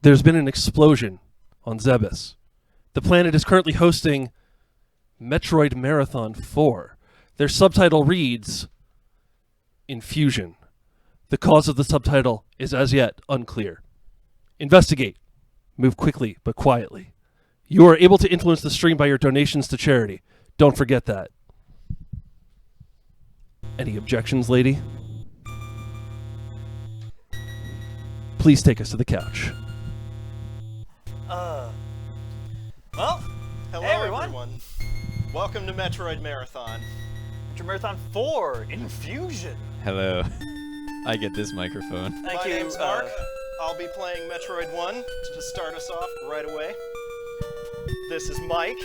There's been an explosion on Zebes. The planet is currently hosting Metroid Marathon IV. Their subtitle reads, Infusion. The cause of the subtitle is as yet unclear. Investigate. Move quickly but quietly. You are able to influence the stream by your donations to charity. Don't forget that. Any objections, lady? Please take us to the couch. Well, Hello, hey everyone. Welcome to Metroid Marathon. Metroid Marathon 4, Infusion. Hello. I get this microphone. Thank My you. name's Mark. I'll be playing Metroid 1 to start us off right away. This is Mike,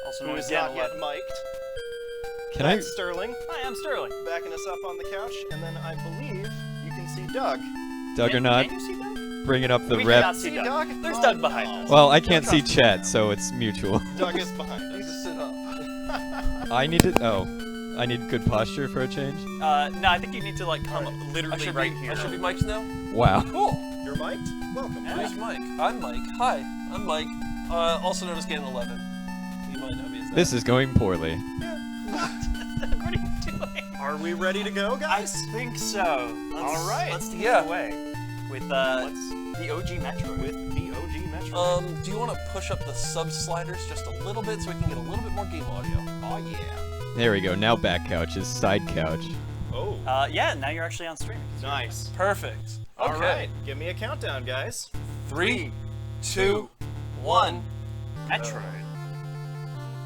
Also who known is as not Dan yet 11. mic'd. Can I? That's Sterling, Hi, I'm Sterling. backing us up on the couch, and then I believe you can see Doug. Doug or not? Can you see Doug? Bringing up the We rep. cannot see Doug. Doug? There's Oh, Doug behind no. us. Well, I can't see Doug. chat, so it's mutual. Doug is behind us. to sit up. I need to. Oh, I need good posture for a change. No, I think you need to like come literally right here. I should be Mike's now? Wow. Cool. You're mic'd? Welcome. Who's Mike? I'm Mike. Hi, I'm Mike. Also known as Ganon 11. You might know me as that. This is going poorly. What are you doing? Are we ready to go, I guys? think so. All right. Let's take Yeah. it away with the OG Metroid. With the OG Metroid. Do you want to push up the sub sliders just a little bit so we can get a little bit more game audio? Oh, yeah. There we go. Now back couch is side couch. Oh, Yeah, now you're actually on stream. nice. Perfect. All Okay. right, give me a countdown, guys. 3, 2, 1. Metroid.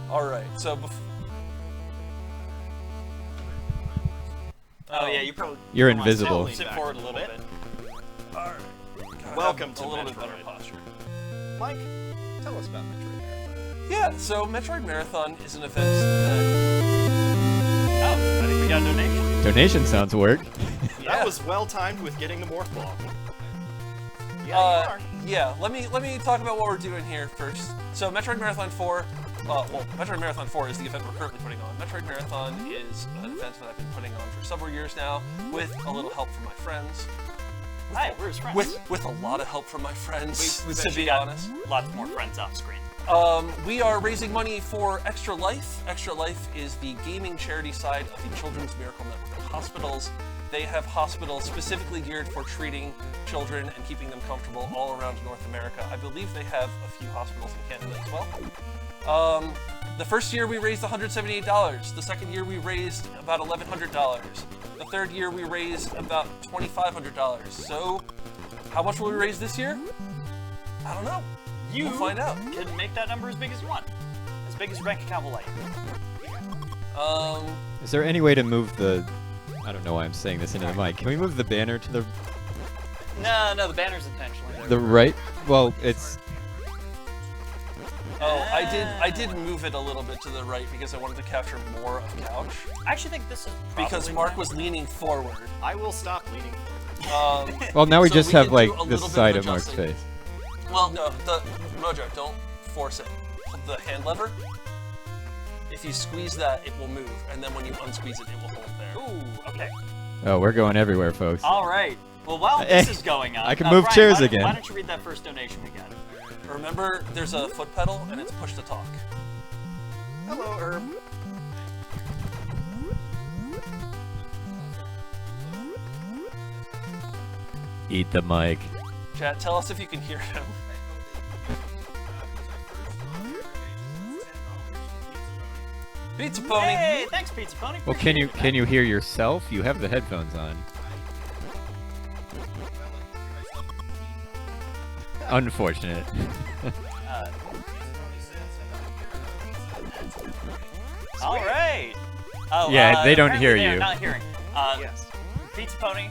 All right. So Oh yeah, you probably. You're come on, invisible. Sit forward a little bit. all right. Welcome to a little bit Metroid. better posture. Mike, tell us about Metroid Marathon. Yeah. So Metroid Marathon is an event that. Oh, I think we got a donation. Donation sounds work. Yeah. That was well timed with getting the morph ball. Yeah, you are. Yeah, let me talk about what we're doing here first. So Metroid Marathon 4, Metroid Marathon 4 is the event we're currently putting on. Metroid Marathon is an event that I've been putting on for several years now, with a little help from my friends. Hi, we're his friends. With a lot of help from my friends, We've to actually be got honest. lots more friends off screen. We are raising money for Extra Life. Extra Life is the gaming charity side of the Children's Miracle Network of hospitals. They have hospitals specifically geared for treating children and keeping them comfortable all around North America. I believe they have a few hospitals in Canada as well. The first year we raised $178. The second year we raised about $1,100. The third year we raised about $2,500. So, how much will we raise this year? I don't know. You We'll find out. can make that number as big as you want. As big as your bank account will let you. Is there any way to move the? I don't know why I'm saying this into the mic. Can we move the banner to the No, the banner's intentionally there. the right? Well, it's. Oh, I did move it a little bit to the right because I wanted to capture more of couch. I actually think this is probably Because Mark was leaning forward. I will stop leaning forward. Well, now we So just we have can like do a the little bit side of of Mark's adjusting. face. Well, no, the Mojo, don't force it. Hold the hand lever. If you squeeze that, it will move, and then when you unsqueeze it, it will hold there. Ooh, okay. Oh, we're going everywhere, folks. All right. Well, while Hey, this is going on, I can move Brian, chairs why don't- again. Why don't you read that first donation we got? Remember, there's a foot pedal, and it's push to talk. Hello, Herb. Eat the mic. Chat, tell us if you can hear him. Pizza Pony! Hey, thanks, Pizza Pony. Well, can you hear yourself? You have the headphones on. Unfortunate. All right. Oh, Yeah, they don't apparently hear they are you. not hearing. Yes. Pizza Pony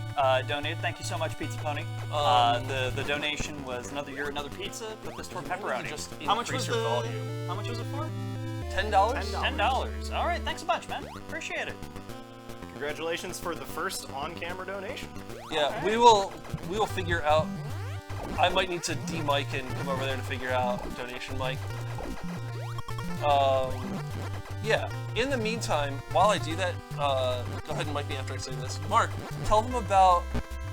donated. Thank you so much, Pizza Pony. The donation was another pizza, but this for pepperoni. Just How much increase was your the volume. How much was it for? $10? $10. All right. Thanks a bunch, man. Appreciate it. Congratulations for the first on-camera donation. Yeah, we will figure out. I might need to de-mic and come over there to figure out donation mic. Yeah. In the meantime, while I do that, go ahead and mic me after I say this. Mark, tell them about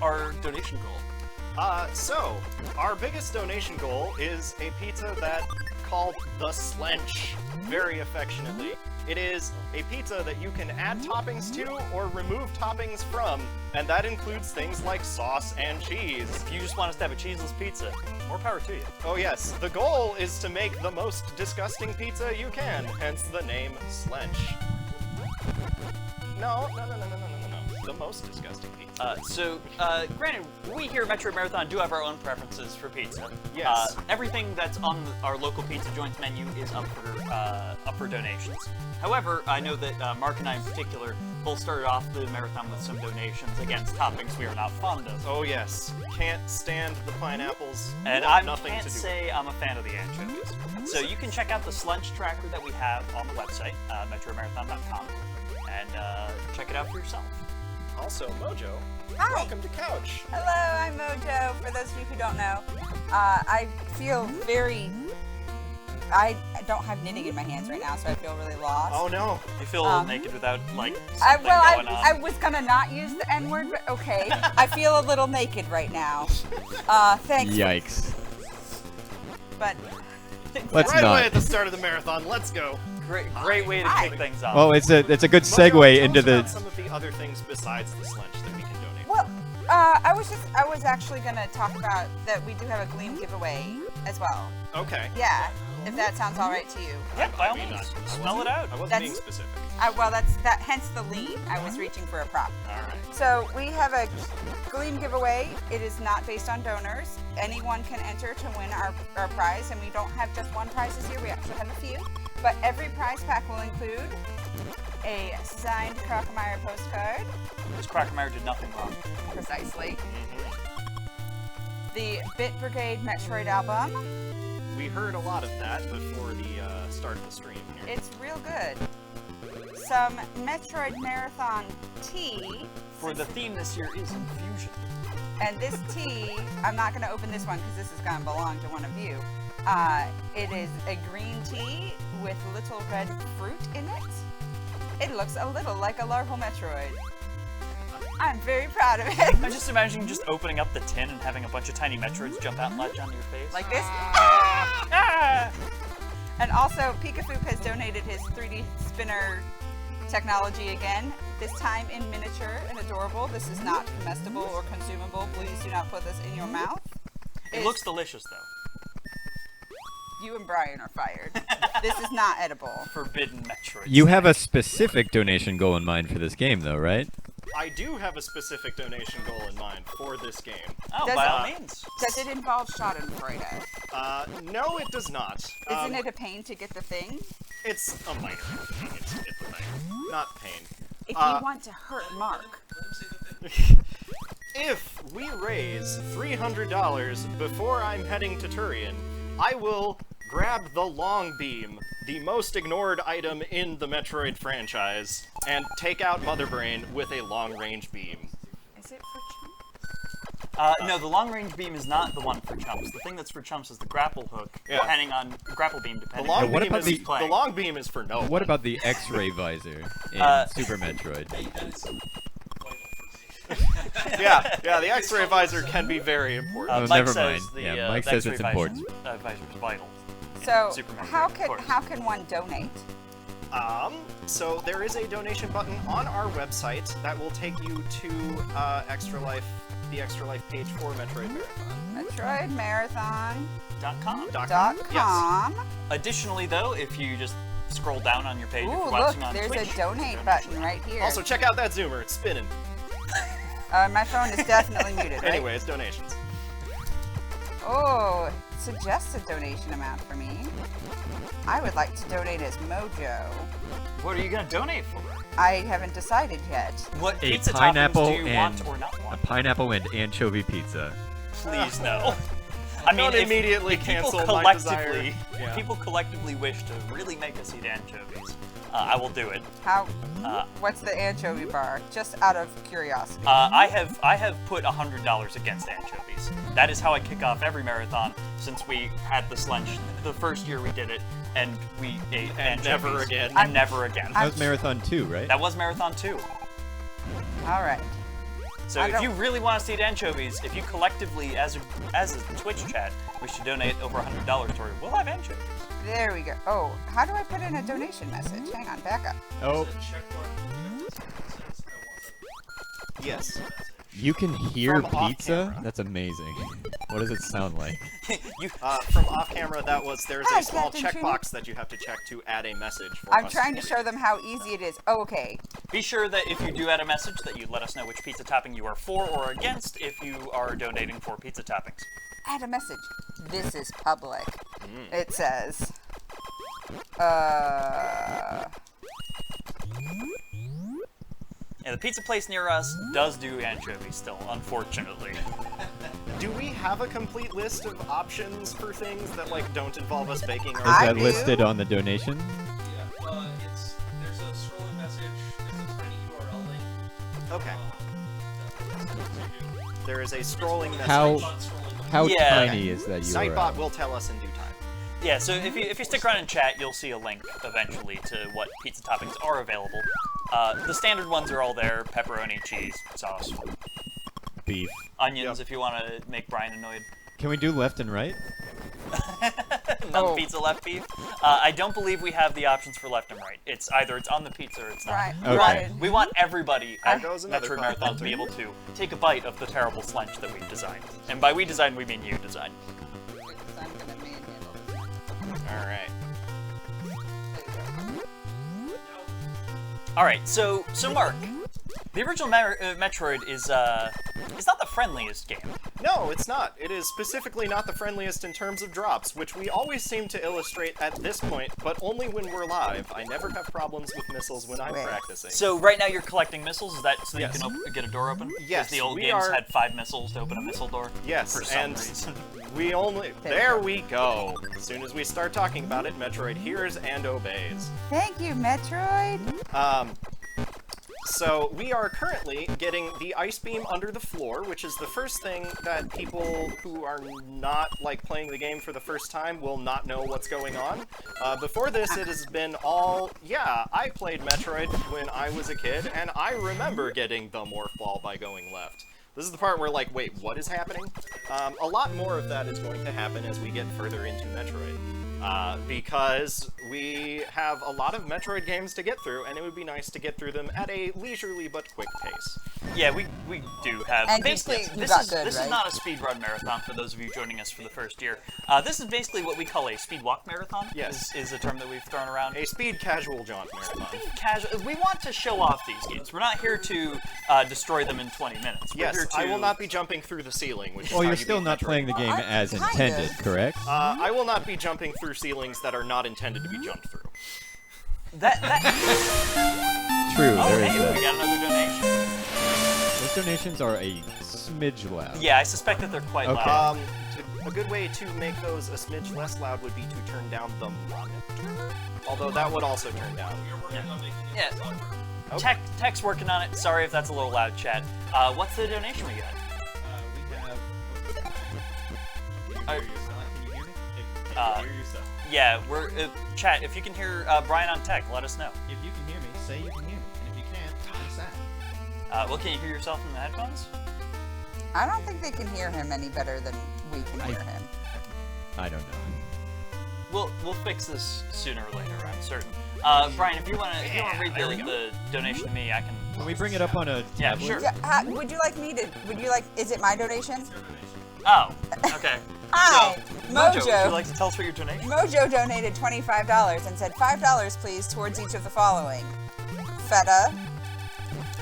our donation goal. So, our biggest donation goal is a pizza that called the Slench, very affectionately. It is a pizza that you can add toppings to or remove toppings from, and that includes things like sauce and cheese. If you just want us to have a cheeseless pizza, more power to you. Oh yes, the goal is to make the most disgusting pizza you can, hence the name Slench. No. The most disgusting pizza. Granted, we here at Metroid Marathon do have our own preferences for pizza. Yes. Everything that's on our local pizza joints menu is up for donations. However, I know that Mark and I in particular both started off the marathon with some donations against toppings we are not fond of. Oh yes, can't stand the pineapples. And want I nothing can't to do say I'm a fan of the anchovies. So you can check out the Slunch tracker that we have on the website, metroidmarathon.com, and check it out for yourself. Also, Mojo, Hi. welcome to Couch. Hello, I'm Mojo. For those of you who don't know, I feel very... I don't have knitting in my hands right now, so I feel really lost. Oh no. You feel a little naked without, like, something going on. I was gonna not use the N-word, but okay. I feel a little naked right now. Thanks. Yikes. But... Let's Right not. away at the start of the marathon, let's go. Great way to Hi. kick things off. Well, it's a good Mojo, segue tell into us the. about some of the other things besides the Slench that we can donate. Well, I was actually gonna talk about that we do have a Gleam giveaway as well. Okay. Yeah, if that sounds all right to you. Yeah, by all I mean, means, I smell it out. I wasn't That's- being specific. Well, that's that. Hence the lean. I was reaching for a prop. All right. So we have a Gleam giveaway. It is not based on donors. Anyone can enter to win our prize, and we don't have just one prize this year. We actually have a few. But every prize pack will include a signed Crocomire postcard, Because Crocomire did nothing wrong. precisely. The Bit Brigade Metroid album. We heard a lot of that before the start of the stream here. It's real good. Some Metroid Marathon tea. For the theme this year is Infusion. And this tea, I'm not going to open this one because this is going to belong to one of you. It is a green tea with little red fruit in it. It looks a little like a larval Metroid. I'm very proud of it. I'm just imagining just opening up the tin and having a bunch of tiny Metroids jump out and latch onto your face. Like this. Ah! And also, Pikafoop has donated his 3D spinner technology again, this time in miniature and adorable. This is not comestible or consumable. Please do not put this in your mouth. It looks delicious, though. You and Brian are fired. This is not edible. Forbidden Metroid. You have a specific donation goal in mind for this game, though, right? I do have a specific donation goal in mind for this game. Oh, Does by it- all means. Does it involve Schadenfreude? No, it does not. Isn't it a pain to get the thing? It's a minor pain to get the thing, not pain. If you want to hurt Mark. If we raise $300 before I'm heading to Turian, I will grab the long beam, the most ignored item in the Metroid franchise, and take out Mother Brain with a long-range beam. Is it for chumps? No, the long-range beam is not the one for chumps. The thing that's for chumps is the grapple hook, Yeah. depending on grapple beam, The depending long on what beam about is the- the long beam is for no What one. about the X-ray visor in Super Metroid? Yeah, the X-ray visor can be very important. Oh, Mike never says mind. the, Yeah, the Mike says X-ray it's visor- important. Visor is vital. So Super Metroid, how of course. can one donate? So there is a donation button on our website that will take you to Extra Life, the Extra Life page for Metroid Marathon. MetroidMarathon.com. .com. Additionally, though, if you just scroll down on your page, if Ooh, you're look, watching on there's Twitch, a donate button right here. Also, check out that zoomer. It's spinning. My phone is definitely muted, right? Anyways, donations. Oh, suggest a donation amount for me. I would like to donate as Mojo. what are you going to donate for? I haven't decided yet. What A pizza pineapple toppings do you want and or not a want? pineapple and anchovy pizza. Please no. I mean, Don't if- immediately if people cancel my desire. collectively, Yeah. if people collectively wish to really make us eat anchovies, I will do it. How? Uh, What's the anchovy bar? Just out of curiosity. I have put $100 against anchovies. That is how I kick off every marathon since we had the lunch the first year we did it, and we ate And anchovies. never again. And never again. That was Marathon 2, right? That was Marathon 2. All right. So if you really want to see anchovies, if you collectively, as a Twitch chat, wish to donate over $100 toward it, we'll have anchovies. There we go. Oh, how do I put in a donation message? Hang on, back up. Oh, Yes. you can hear From off pizza? camera. That's amazing. What does it sound like? From off camera, there's Hi, a small Captain Trini. checkbox that you have to check to add a message for I'm us. trying to show them how easy it is. Oh, okay. Be sure that if you do add a message that you let us know which pizza topping you are for or against if you are donating for pizza toppings. Add a message. This is public. It says. Yeah, the pizza place near us does do anchovies still, unfortunately. Do we have a complete list of options for things that like don't involve us baking our Is I that do. listed on the donation? Yeah, there's a scrolling message, there's a tiny URL link. Okay. That's what you There is a scrolling message. How Yeah. tiny is that URL? Sitebot will tell us in due time. Yeah, so if you stick around in chat, you'll see a link eventually to what pizza toppings are available. The standard ones are all there: pepperoni, cheese, sauce, Beef. onions Yep. if you want to make Brian annoyed. Can we do left and right? None pizza left beef. I don't believe we have the options for left and right. It's either it's on the pizza or it's not. Right. Okay. Right. We want everybody at There goes another Metroid puppet Marathon to be able to take a bite of the terrible slench that we've designed. And by we design, we mean you design. I'm gonna manhandle this. All right. All right, so Mark, the original Metroid is not the friendliest game. No, it's not. It is specifically not the friendliest in terms of drops, which we always seem to illustrate at this point, but only when we're live. I never have problems with missiles when I'm Sweet. practicing. So right now you're collecting missiles. Is that so that Yes. you can get a door open? 'Cause Yes, the old we games are- had 5 missiles to open a missile door. Yes, for some and reason. we only... There we go. As soon as we start talking about it, Metroid hears and obeys. Thank you, Metroid. So we are currently getting the ice beam under the floor, which is the first thing that people who are not like playing the game for the first time will not know what's going on. Before this, it has been all, yeah, I played Metroid when I was a kid, and I remember getting the morph ball by going left. This is the part where, like, wait, what is happening? A lot more of that is going to happen as we get further into Metroid. Because we have a lot of Metroid games to get through, and it would be nice to get through them at a leisurely but quick pace. Yeah, we do have. And basically, you this got is good, this is right? not a speedrun marathon for those of you joining us for the first year. This is basically what we call a speed walk marathon. Yes. is a term that we've thrown around. A speed casual jaunt marathon. Casual. We want to show off these games. We're not here to destroy them in 20 minutes. We're Yes, here to... I will not be jumping through the ceiling, which is Well, how you're you still beat not Metroid. playing the game I- as kind intended, of. correct? I will not be jumping through ceilings that are not intended to be jumped through. That. True, Oh, there is hey, we that. got another donation. Those donations are a smidge loud. Yeah, I suspect that they're quite Okay. loud. A good way to make those a smidge less loud would be to turn down the monitor. Although that would also turn down. We're working on making Yeah. it louder. Okay. Tech's working on it. Sorry if that's a little loud, chat. What's the donation we got? We have. Uh, Can you hear yourself? Can you hear me? Can Uh, you hear yourself? Yeah, we're chat. If you can hear Brian on Tech, let us know. If you can hear me, say you can hear me. And if you can't, then sad. Well, can you hear yourself in the headphones? I don't think they can hear him any better than we can hear him. I don't know. We'll fix this sooner or later. I'm certain. Brian, if you want to read the donation to me, I can. Can we bring it up on a Yeah, tablet? sure. Yeah, would you like me to? Would you like? Is it my donation? Oh, okay. Hi, So, Mojo, would you Mojo. like to tell us what your donation? Mojo donated $25 and said $5, please, towards each of the following: feta,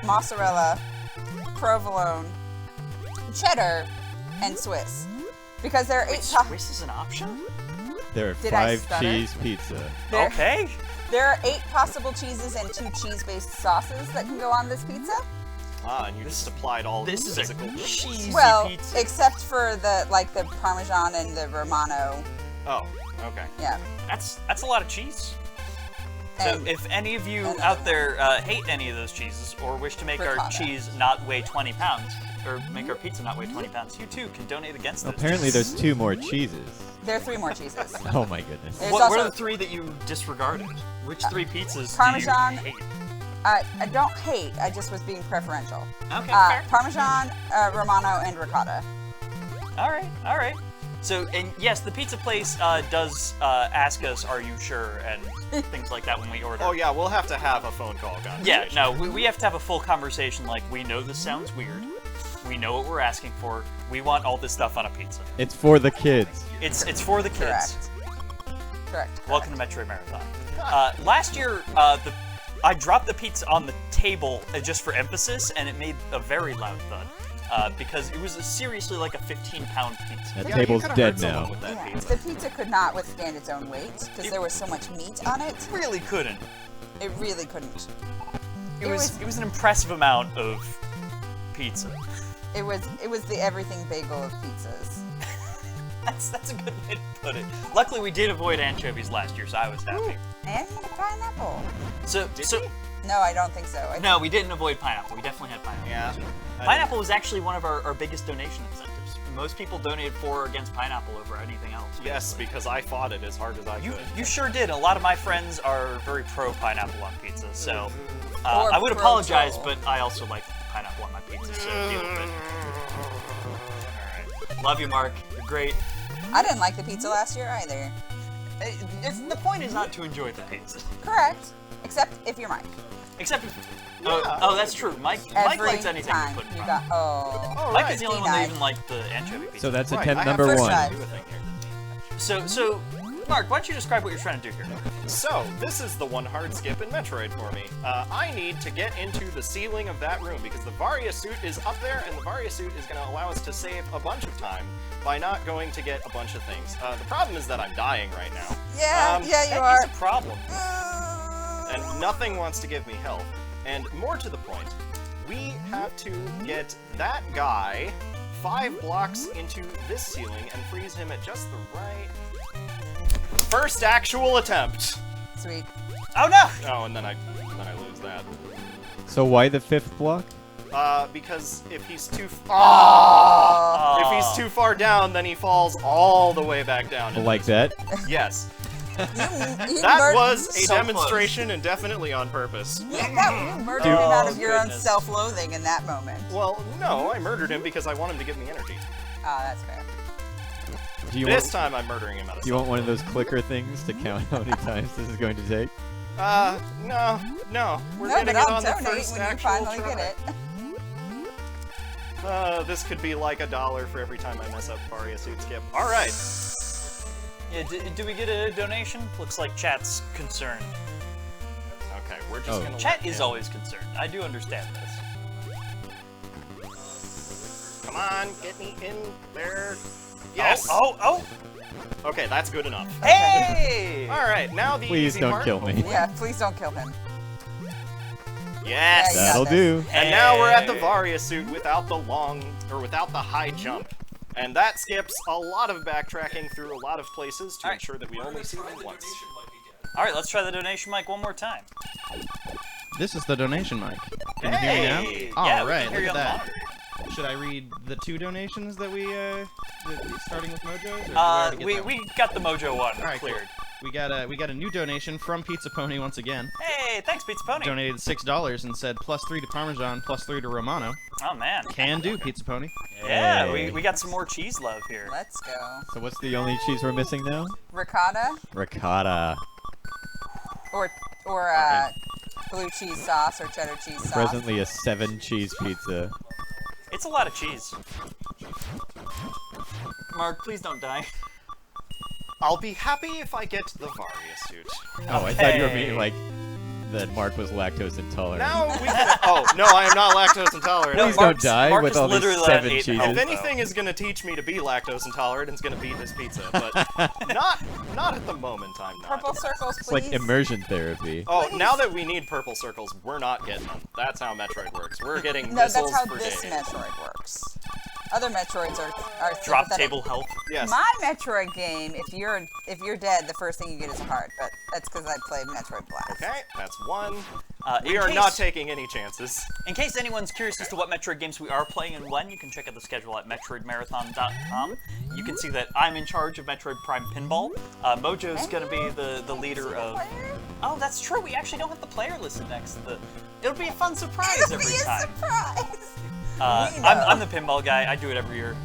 mozzarella, provolone, cheddar, and Swiss. Because there are 8 Swiss is an option? There are Did I 5 stutter? cheese pizza. there, Okay. there are 8 possible cheeses and 2 cheese-based sauces that can go on this pizza. And you just applied all This the is a physical. cheesy Well, pizza. except for the Parmesan and the Romano. Oh, okay. Yeah. That's a lot of cheese. So And- if any of you and- out there hate any of those cheeses or wish to make our Ricotta. cheese not weigh 20 pounds, or make our pizza not weigh 20 pounds, you too can donate against those. Apparently there's 2 more cheeses. There are 3 more cheeses. Oh my goodness. There's What are also the 3 that you disregarded? Which 3 pizzas Parmesan. do you hate? I don't hate. I just was being preferential. Okay, fair. Parmesan, Romano, and ricotta. All right. So, and yes, the pizza place does ask us, "Are you sure?" and things like that when we order. Oh yeah, we'll have to have a phone call, guys. Yeah, no, we have to have a full conversation. Like, we know this sounds weird. We know what we're asking for. We want all this stuff on a pizza. It's for the kids. It's for the kids. Correct. Welcome to Metroid Marathon. Last year, I dropped the pizza on the table just for emphasis, and it made a very loud thud. Because it was seriously like a 15-pound pizza. That Yeah, table's you kinda dead hurt someone now. with that Yeah, pizza. the pizza could not withstand its own weight because there was so much meat on it. Really couldn't. It really couldn't. It was an impressive amount of pizza. It was the everything bagel of pizzas. That's a good way to put it. Luckily, we did avoid anchovies last year, so I was happy. And pineapple. So No, I don't think so. no, we didn't avoid pineapple. We definitely had pineapple. Yeah. Pineapple was actually one of our biggest donation incentives. Most people donated for or against pineapple over anything else. Yes, because I fought it as hard as I You could. sure did. A lot of my friends are very pro pineapple on pizza, so Or I would pro apologize, troll. but I also like pineapple on my pizza, so deal with it. Alright. Love you, Mark. You're great. I didn't like the pizza last year either. The point is not to enjoy the pizza. Correct. Except if you're Mike. Except if, oh, that's true. Mike Every likes anything time you put in you front. got Oh, Mike right. is the only Be one that nice. even liked the anchovy pizza. So that's Right, attempt I have number first one. try. Do a thing here. So, Mark, why don't you describe what you're trying to do here? So, this is the one hard skip in Metroid for me. I need to get into the ceiling of that room because the Varia suit is up there, and the Varia suit is going to allow us to save a bunch of time by not going to get a bunch of things. The problem is that I'm dying right now. Yeah, yeah, you That are. is a problem. And nothing wants to give me health. And more to the point, we have to get that guy 5 blocks into this ceiling and freeze him at just the right first actual attempt. Sweet. Oh no! Oh, and then I lose that. So why the 5th block? Because if he's too Oh. if he's too far down, then he falls all the way back down. Like that? Yes. You That was a So demonstration and definitely on purpose. You murdered him out of your own goodness. self-loathing in that moment. Well, no, I murdered him because I want him to give me energy. That's fair. Do you This want, time I'm murdering him out of do you want one of those clicker things to count how many times this is going to take? No. We're No, getting but it I'll on the donate first when you actual finally try. get it. This could be like $1 for every time I mess up Varia suit skip. All right. Yeah, do we get a donation? Looks like chat's concerned. Okay, we're just Oh. gonna. Chat let is him- always concerned. I do understand this. Come on, get me in there. Yes. Oh! Okay, that's good enough. Hey! All right, now the Please easy don't part. kill me. Yeah, please don't kill him. Yes. Yeah, That'll got do. And now we're at the Hey. Varia suit without the without the high jump. And that skips a lot of backtracking through a lot of places to All right. ensure that we only see them once. All right, let's try the donation mic one more time. This is the donation mic. Can you hear me Hey! now? Yeah, All we right, can hear look you at on the that. monitor. Should I read the 2 donations that we starting with Mojo's? Or did we already get that one? We got the Mojo one All right, cleared. We got a new donation from Pizza Pony once again. Hey, thanks, Pizza Pony. Donated $6 and said +3 to Parmesan, +3 to Romano. Oh man. Can do, Pizza Pony. Yeah, Hey. we got some more cheese love here. Let's go. So what's the only cheese we're missing now? Ricotta Ricotta. or blue cheese sauce or cheddar cheese sauce. Presently a 7 cheese pizza. It's a lot of cheese. Mark, please don't die. I'll be happy if I get the Varia suit. Oh, I thought you were Okay. meaning like that Mark was lactose intolerant. Now we can. Oh no, I am not lactose intolerant. Please don't die Mark with is all these literally 7 at 8 cheeses. health. If anything is gonna teach me to be lactose intolerant, it's gonna be this pizza. But not at the moment. I'm not. Purple circles, It's please. like immersion therapy. Oh, now that we need purple circles, we're not getting them. That's how Metroid works. We're getting No, that's missiles how for this days. Metroid works. Other Metroids are Drop sympathetic. table health. Yes. My Metroid game, if you're dead, the first thing you get is a heart. But that's because I played Metroid Blast. Okay, that's one. We are not taking any chances. In case anyone's curious as to what Metroid games we are playing and when, you can check out the schedule at Metroidmarathon.com. You can see that I'm in charge of Metroid Prime Pinball. Mojo's going to be the leader of... Oh, that's true. We actually don't have the player listed next to the... It'll be a fun surprise every time. I'm the pinball guy. I do it every year.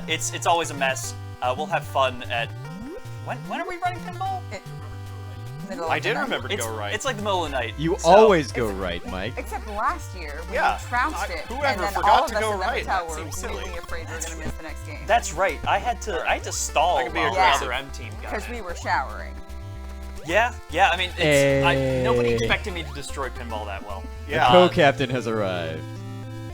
It's always a mess. We'll have fun at... When are we running pinball? I did remember to go right. It's like the middle of the night. You always go right, Mike. Except last year when Yeah, we trounced it, whoever and then forgot all to of us go in the right? hotel That were seems silly. really afraid we were going to miss the next game. That's right. I had to stall I could be while the aggressive. other M team got Because it. we were showering. Yeah. I mean, nobody expected me to destroy pinball that well. Yeah. The co-captain has arrived.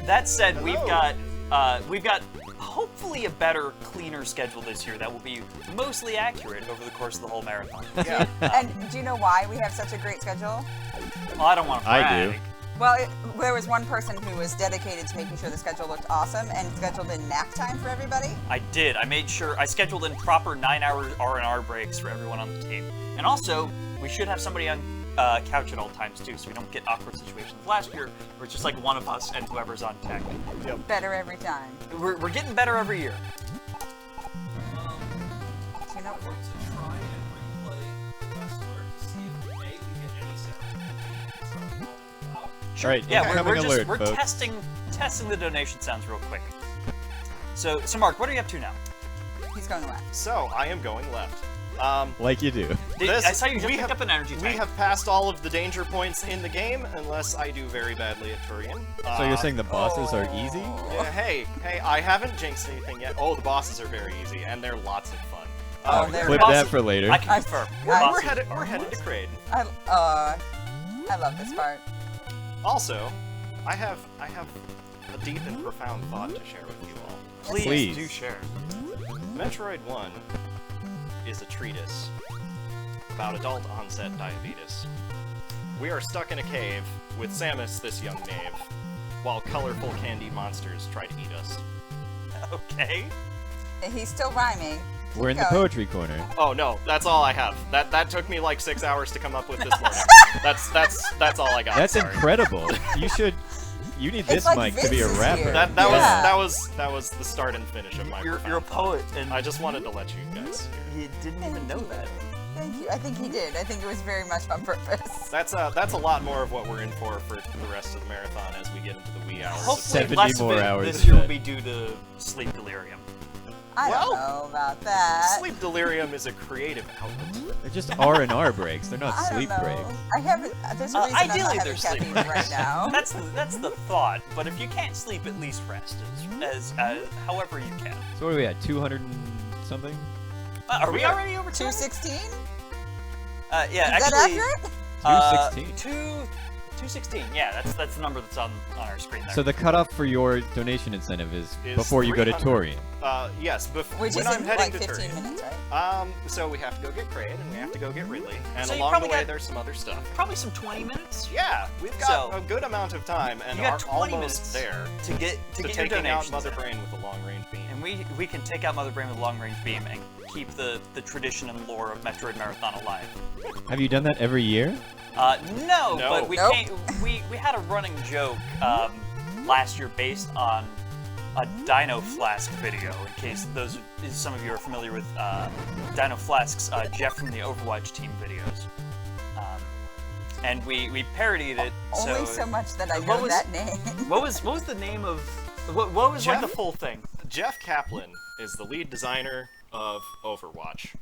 That said, Hello. we've got hopefully a better, cleaner schedule this year that will be mostly accurate over the course of the whole marathon. Yeah. And do you know why we have such a great schedule? Well, I don't want to I brag. do. Well, there was one person who was dedicated to making sure the schedule looked awesome and scheduled in nap time for everybody. I did. I made sure I scheduled in proper 9-hour R&R breaks for everyone on the team. And also, we should have somebody on couch at all times too, so we don't get awkward situations. Last year, where it's just like one of us and whoever's on tech. Better every time. We're getting better every year. You know, I'm going to try and replay the last alert to see if A, we get any sound. All right, Yeah, incoming alert, we're folks. testing the donation sounds real quick. So Mark, what are you up to now? he's going left. So, I am going left. Like you do. I saw you just picked up an energy tank. We have passed all of the danger points in the game, unless I do very badly at Turian. So you're saying the bosses are easy? Yeah, hey, I haven't jinxed anything yet. Oh, the bosses are very easy, and they're lots of fun. They're Clip bosses- that for later. I can confirm. We're headed to Kraid. I love this part. Also, I have a deep and profound thought to share with you all. Please Please. do share. Metroid 1 is a treatise about adult onset diabetes. We are stuck in a cave with Samus, this young knave, while colorful candy monsters try to eat us. Okay. He's still rhyming. We're in the Keep poetry corner. Oh no, that's all I have. That took me like 6 hours to come up with this morning. That's all I got. That's sorry. incredible. You need this like mic to be a Vince's rapper. here. That Yeah. was the start and finish of my. You're a profound poet, thought. and I just wanted to let you guys hear. you didn't even know that. Thank you. I think he did. I think it was very much on purpose. That's a lot more of what we're in for the rest of the marathon as we get into the wee hours. Hopefully 70 less more of it hours this of year will that. be due to sleep delirium. I don't Well, know about that. Sleep delirium is a creative outlet. They're just R&R breaks. They're not I don't sleep know. breaks. I haven't. There's a reason I'm Ideally, not they're having sleep caffeine breaks. right now. That's the thought. But if you can't sleep, at least rest as however you can. So what are we at? 200 and something? Are we already over 216? Yeah, Is that actually. accurate? 216. 216. Yeah, that's the number that's on our screen there. So the cutoff for your donation incentive is Is before you go to 300. Torian. Yes, Which when is I'm in heading like to 15 Turian. minutes, right? So we have to go get Kraid and we have to go get Ridley, and So you along the probably way got- there's some other stuff. Probably some 20 minutes. Yeah, we've got So- a good amount of time, and You got are 20 almost minutes there to get to your taking out donations Mother in. Brain with a long range beam. And we can take out Mother Brain with long range beam and keep the tradition and lore of Metroid Marathon alive. Have you done that every year? No, No. but we Nope. can't, we had a running joke last year based on a Dino Flask video. In case some of you are familiar with Dino Flask's Jeff from the Overwatch team videos, and we parodied it. Only so much that I What know was- that name. What was the name of what was like Jeff? the full thing? Jeff Kaplan is the lead designer of Overwatch.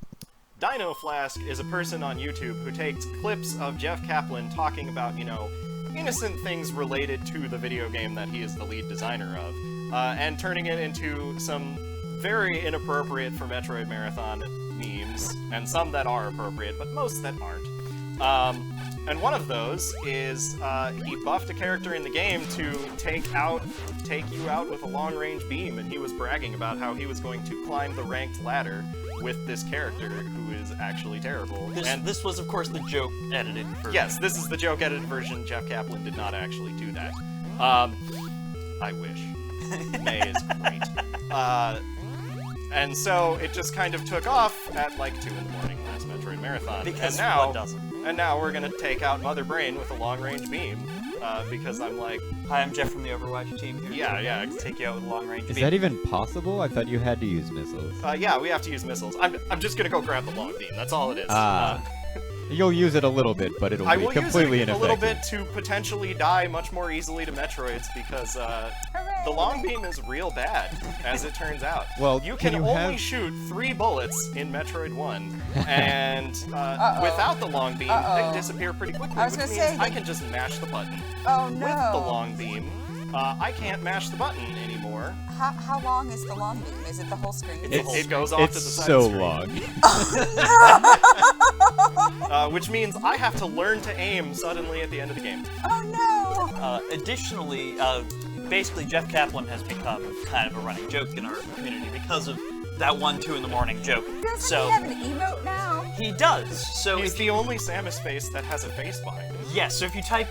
Dino Flask is a person on YouTube who takes clips of Jeff Kaplan talking about, innocent things related to the video game that he is the lead designer of, and turning it into some very inappropriate for Metroid Marathon memes, and some that are appropriate, but most that aren't. And one of those is he buffed a character in the game to take you out with a long-range beam, and he was bragging about how he was going to climb the ranked ladder with this character who is actually terrible. This was, of course, the joke edited version. Yes, this is the joke edited version. Jeff Kaplan did not actually do that. I wish. May is great. And so it just kind of took off at like 2 in the morning last Metroid Marathon. Because and now, what doesn't? And now we're gonna take out Mother Brain with a long-range beam, because I'm like, Hi, I'm Jeff from the Overwatch team here. Yeah, to take you out with a long range. Is that even possible? I thought you had to use missiles. yeah, we have to use missiles. I'm just gonna go grab the long beam. That's all it is. You'll use it a little bit, but it'll I be will completely use it a ineffective. little bit to potentially die much more easily to Metroids because the long beam is real bad, as it turns out. Well, you can can you only have- shoot 3 bullets in Metroid 1, and without the long beam, they disappear pretty quickly. I was which gonna means say, I they- can just mash the button. Oh no. With the long beam, I can't mash the button anymore. How long is the long beam? Is it the whole screen? It goes off to the side so of the screen. long. Which means I have to learn to aim suddenly at the end of the game. Oh no. Additionally, basically Jeff Kaplan has become kind of a running joke in our community because of that 1-2 in the morning joke. Doesn't So he have an emote now? he does. So He's if the only Samus face that has a face behind it. yes, so if you type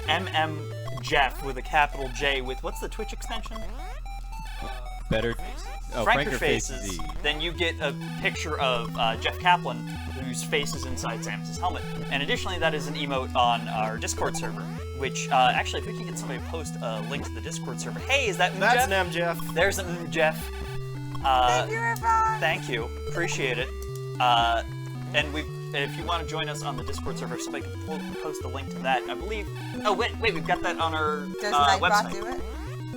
Jeff with a capital J with what's the Twitch extension? Better. Oh, Franker Franker Faces, Z. then you get a picture of Jeff Kaplan, whose face is inside Samus's helmet. And additionally, that is an emote on our Discord server, which, actually, if we can get somebody to post a link to the Discord server. Hey, is that That's Jeff? Nem Jeff. There's a Jeff. Thank you, Irvine. Thank you. Appreciate it. And if you want to join us on the Discord server, somebody can post a link to that. I believe. Oh, wait, we've got that on our Does Nightbot website. do it?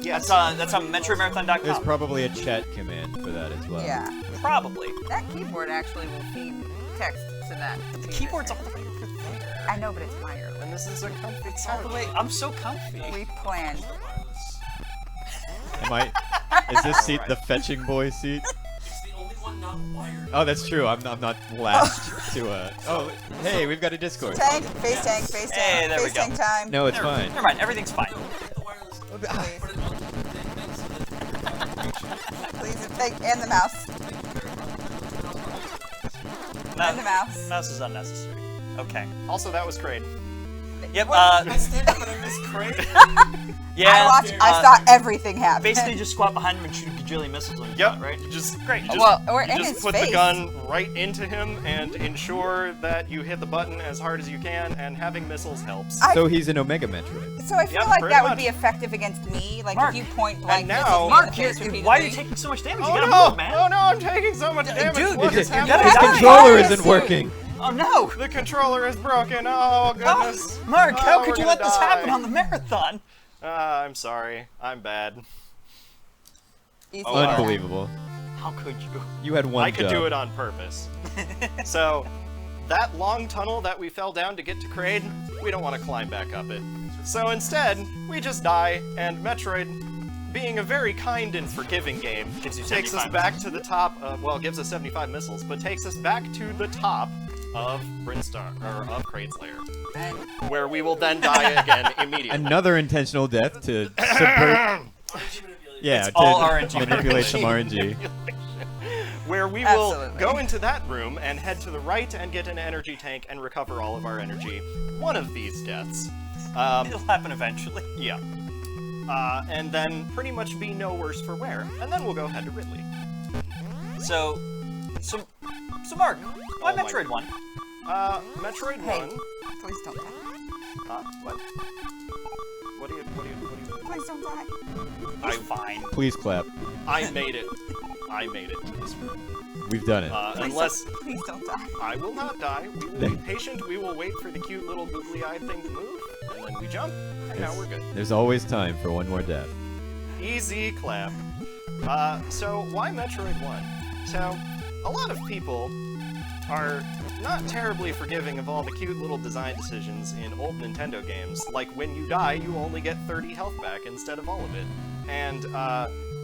Yes. That's on MetroidMarathon.com. There's probably a chat command for that as well. Yeah. Probably. That keyboard actually will feed text to that. The keyboard's all the way over there. I know, but it's my ear. And this is a comfy It's all the way. I'm so comfy. We planned. Is this seat the fetching boy seat? It's the only one not wired. Oh, that's true. I'm not lashed to a. Oh, hey, we've got a Discord. Tank, face tank, face tank. Hey, there we face go. tank time. No, it's fine. Never mind. Everything's fine. Take the wireless. Please. Put it on the thing so that Please, take, and the mouse. And the mouse. Mouse is unnecessary. Okay. Also, that was Kraid. Yep. stand up and miss Craig. Yeah. I saw everything happen. Basically, just squat behind him and shoot a gajillion missiles when you Yep. shot, right? You just great. You just, Well, or you in just his put face. the gun right into him and ensure that you hit the button as hard as you can. And having missiles helps. I- So he's an Omega Metroid. So I feel Yep, like pretty that would much. be effective against me. Like Mark, if you point blank and missile now- me in Mark, the face repeatedly. why are you taking so much damage? Oh You gotta no! move, man. Oh no! I'm taking so much damage. Dude, What you is gotta happening? His die. controller Fire isn't suit. working. Oh no! The controller is broken. Oh goodness. Mark, Oh, how we're could you gonna let this happen die. on the marathon? I'm sorry. I'm bad. Easy Oh, one. Unbelievable. How could you? You had one I could job. do it on purpose. So, that long tunnel that we fell down to get to Kraid, we don't want to climb back up it. So instead, we just die, and Metroid, being a very kind and forgiving game, Gives you takes us 75 back to the top. Well, gives us 75 missiles, but takes us back to the top of Brinstar, or of Kraid's lair, And where we will then die again immediately. Another intentional death to subvert. Yeah, It's to all RNG. manipulate some RNG. Where we will Absolutely. go into that room and head to the right and get an energy tank and recover all of our energy. One of these deaths. It'll happen eventually. Yeah. And then pretty much be no worse for wear. And then we'll go head to Ridley. So Mark, why Oh my- Metroid 1? Metroid Hey. 1. please don't die. What? What do you... Please don't die. I'm fine. Please clap. I made it. I made it to this room. We've done it. Unless Please don't die. I will not die. We will be patient. We will wait for the cute little googly-eyed thing to move. And then we jump. And now we're good. There's always time for one more death. Easy clap. So why Metroid 1? So, a lot of people are not terribly forgiving of all the cute little design decisions in old Nintendo games, like when you die, you only get 30 health back instead of all of it. And,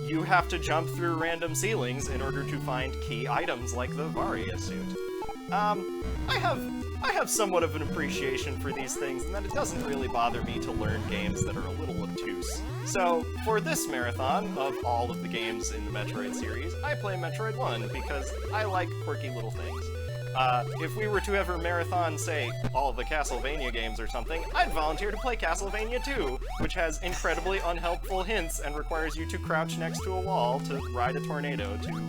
you have to jump through random ceilings in order to find key items like the Varia suit. I have somewhat of an appreciation for these things, and that it doesn't really bother me to learn games that are a little obtuse. So, for this marathon, of all of the games in the Metroid series, I play Metroid 1 because I like quirky little things. If we were to ever marathon, say, all of the Castlevania games or something, I'd volunteer to play Castlevania 2, which has incredibly unhelpful hints and requires you to crouch next to a wall to ride a tornado to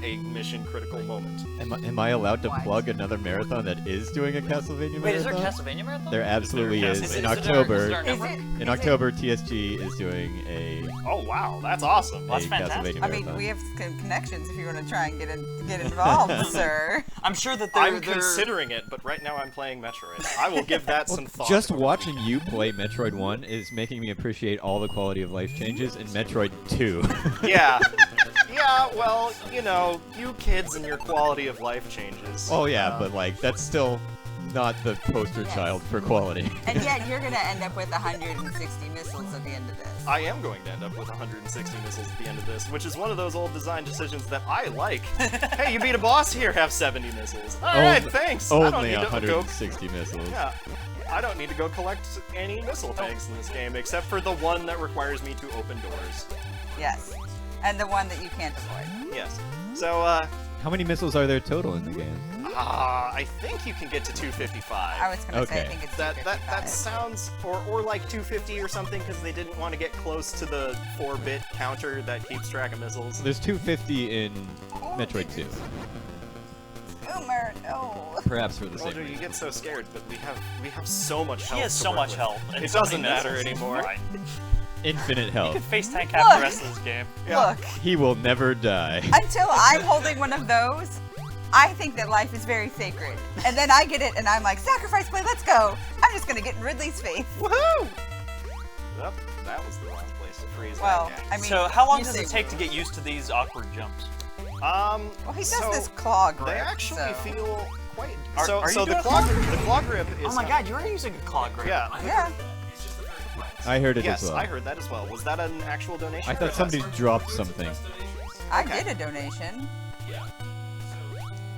a mission critical moment. Am I allowed to What? plug another marathon that is doing a Castlevania Wait, is there a marathon? Castlevania marathon? There absolutely Is is. there- In is there- October, is there a Is number? it? in is it- October, TSG is doing a Oh wow, that's awesome. That's a fantastic. Castlevania I mean, marathon. we have connections if you want to try and get involved, sir. I'm sure that I'm they're considering it, but right now I'm playing Metroid. I will give that some thought. Just watching you play Metroid 1 is making me appreciate all the quality of life changes in Metroid 2. Yeah. Yeah, well, you know, you kids and your quality of life changes. Oh yeah, but like that's still not the poster Yes. child for quality. And yet you're gonna end up with 160 missiles at the end of this. I am going to end up with 160 missiles at the end of this, which is one of those old design decisions that I like. Hey, you beat a boss here, have 70 missiles. Alright, thanks. I don't Only need to go 160 missiles. Yeah. I don't need to go collect any missile tanks in this game, except for the one that requires me to open doors. Yes. And the one that you can't avoid. Yes. So, How many missiles are there total in the game? I think you can get to 255. I was gonna say I Okay. think it's That 255. sounds, or like 250 or something, because they didn't want to get close to the 4-bit counter that keeps track of missiles. There's 250 in Metroid 2. Boomer, no. Perhaps for the same Mojo, you reason. get so scared, but we have so much health. He has to so work much with. health. and It so doesn't many matter missiles. anymore. Fine. Infinite You health. can FaceTime cap Look. the rest of this game. Yeah. Look, He will never die. until I'm holding one of those, I think that life is very sacred. And then I get it and I'm like, sacrifice play, let's go. I'm just gonna get in Ridley's face. Woohoo! Yep, that was the wrong place to freeze Well, that I mean, So how long you does say it take to woo. get used to these awkward jumps? guy. Well, he does so this claw grip. They actually so. feel quite. Are so you so the doing claw grip is. Oh my god, you are using a claw grip. Yeah. Yeah. I heard it Yes, as well. I heard that as well. Was that an actual donation? I or a thought somebody test? dropped something. I Okay. did a donation.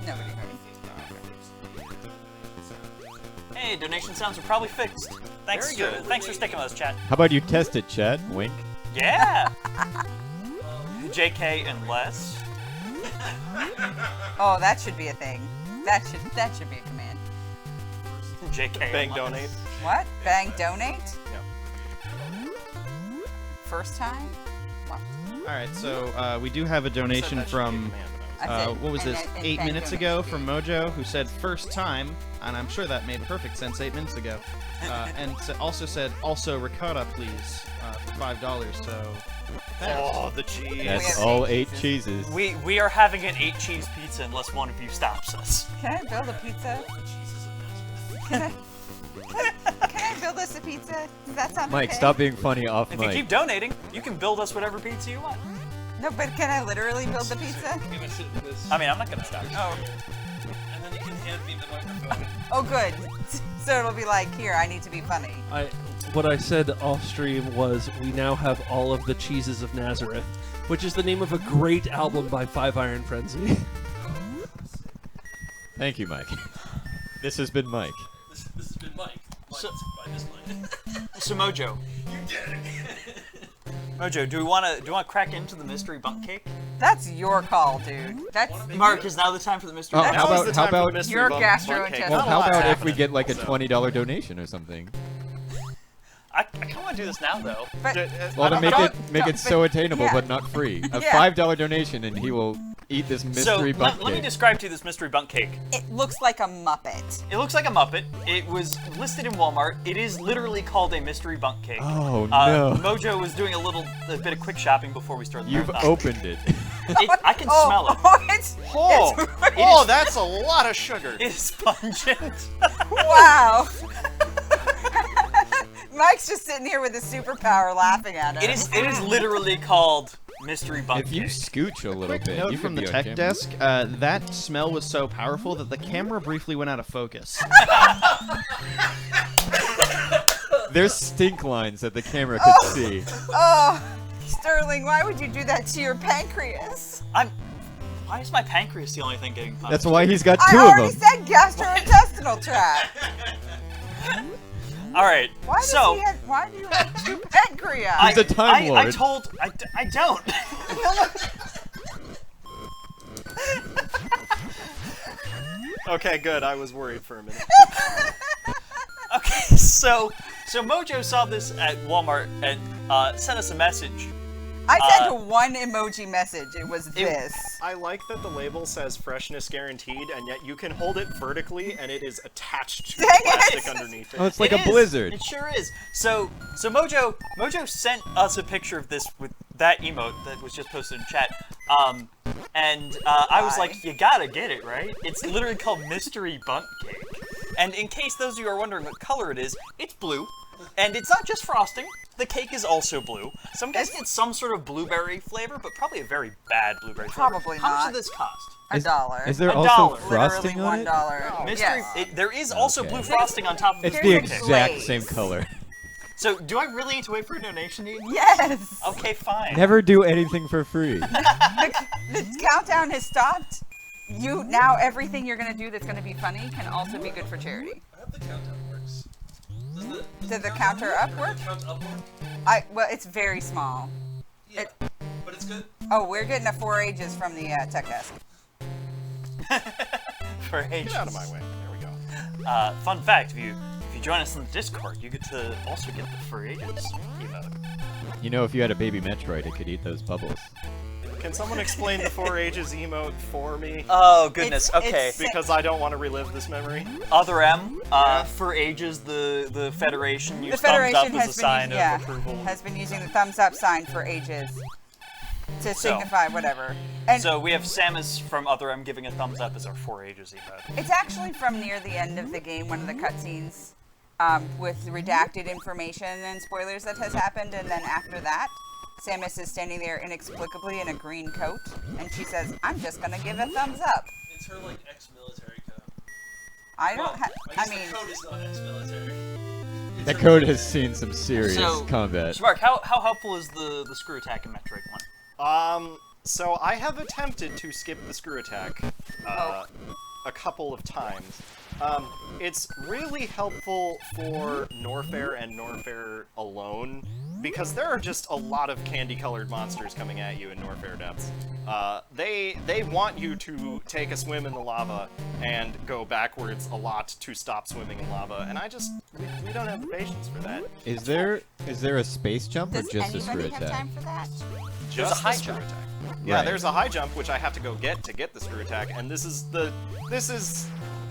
Nobody heard. Hey, donation sounds are probably fixed. Thanks, Very good. Thanks for sticking with us, chat. How about you test it, Chad? Wink. Yeah. JK and less. Oh, that should be a thing. That should be a command. JK. Bang and less. donate. What? Bang donate? Yeah. First time? What? Alright, so we do have a Said donation that should be a from, command, but I was- I said- what was and this, then- and 8 bang minutes donate ago should from be- Mojo, who said first time, and I'm sure that made perfect sense 8 minutes ago. And also said, also ricotta, please, for $5, so... Oh, the cheese. We That's have all 8 8 cheeses. We are having an 8-cheese pizza unless one of you stops us. Can I build a pizza? Can I build us a pizza? Does that sound Mike, okay? stop being funny off If you mic. keep donating, you can build us whatever pizza you want. No, but can I literally build the pizza? I'm gonna sit in this, I mean, I'm not gonna stop you. Oh, and then you can hand me the microphone. oh, good. So it'll be like, here, I need to be funny. What I said off stream was we now have all of the cheeses of Nazareth, which is the name of a great album by Five Iron Frenzy. Thank you, Mike. This has been Mike. This has been Mike. So- by this Mike. So Mojo. Mojo, do we want to crack into the mystery bunk cake? That's your call, dude. That's Mark, is now the time for the mystery Oh, bunk how Now's about- the time for the about- mystery Your bun- gastrointestinal- bun cake. Well, Not a how lot's about if we happening, get like a so. $20 donation or something? I kind of want to do this now, though. but Well, to make it don't- it so attainable yeah. but not free. A Yeah. $5 donation and he will eat this mystery so bunk let me cake. describe to you this mystery bunk cake. it looks like a Muppet. It looks like a Muppet. It was listed in Walmart. It is literally called a mystery bunk cake. Oh no! Mojo was doing a bit of quick shopping before we started the You've marathon. opened it. I can Oh, smell it. oh, it's, Oh, it's oh, that's a lot of sugar. It is pungent. wow. Mike's just sitting here with his superpower laughing at him. It is literally called mystery bunk If you cake. scooch a little Quick bit, note you from could the be on tech camera. desk, that smell was so powerful that the camera briefly went out of focus. There's stink lines that the camera could see. Oh, Sterling, why would you do that to your pancreas? Why is my pancreas the only thing getting punched? That's why he's got I two already of them. said gastrointestinal tract. All right. Why does so he have? Why do you have two pancreas? He's a Time Lord. I don't. Okay, good. I was worried for a minute. Okay, so Mojo saw this at Walmart and sent us a message I sent one emoji message. It was this. I like that the label says freshness guaranteed, and yet you can hold it vertically and it is attached to the plastic underneath it. Oh, it's like It a is. blizzard. It sure is. So Mojo sent us a picture of this with that emote that was just posted in chat. I was like, you gotta get it, right? It's literally called Mystery Bunt Cake. And in case those of you are wondering what color it is, it's blue. And it's not just frosting. The cake is also blue. So I'm guessing it's some sort of blueberry flavor, but probably a very bad blueberry flavor. Probably How much not. did this cost? $1. Is there $1. also Literally frosting Literally on $1. it? Mystery. Yes. There is also Okay. blue frosting on top of It's the the Here's cake. exact glaze. same color. So do I really need to wait for a donation? Ian? Yes. Okay, fine. Never do anything for free. The countdown has stopped. Now everything you're gonna do that's gonna be funny can also be good for charity. I hope the countdown works. Does the counter up work? Count up work? Well, it's very small. Yeah, but it's good. Oh, we're getting a 4 ages from the tech desk. For ages. Get out of my way. There we go. Fun fact: if you join us in the Discord, you get to also get the For Ages emote. You know, if you had a baby Metroid, it could eat those bubbles. Can someone explain the 4 ages emote for me? Oh goodness. It's- Okay. it's- Because I don't want to relive this memory. Other M. For ages, the Federation The used thumbs up Federation as a has sign been, of approval. has been using the thumbs up sign for ages to So- signify whatever. And So we have Samus from Other M giving a thumbs up as our For Ages emote. it's actually from near the end of the game, one of the cutscenes with redacted information and spoilers that has happened, and then after that, Samus is standing there inexplicably in a green coat, and she says, "I'm just gonna give a thumbs up." It's her like ex-military code. I don't Well, have. I I guess mean, the code is not ex-military. It's That her- code has seen some serious So, combat. Spark, how helpful is the screw attack in Metroid 1? So I have attempted to skip the screw attack a couple of times. It's really helpful for Norfair and Norfair alone, because there are just a lot of candy-colored monsters coming at you in Norfair depths. They want you to take a swim in the lava and go backwards a lot to stop swimming in lava, and we don't have the patience for that. Is there a space jump or does just a screw anybody have attack? time for that? Just a high the screw jump. attack. Yeah, Right. there's a high jump which I have to go get the screw attack, and this is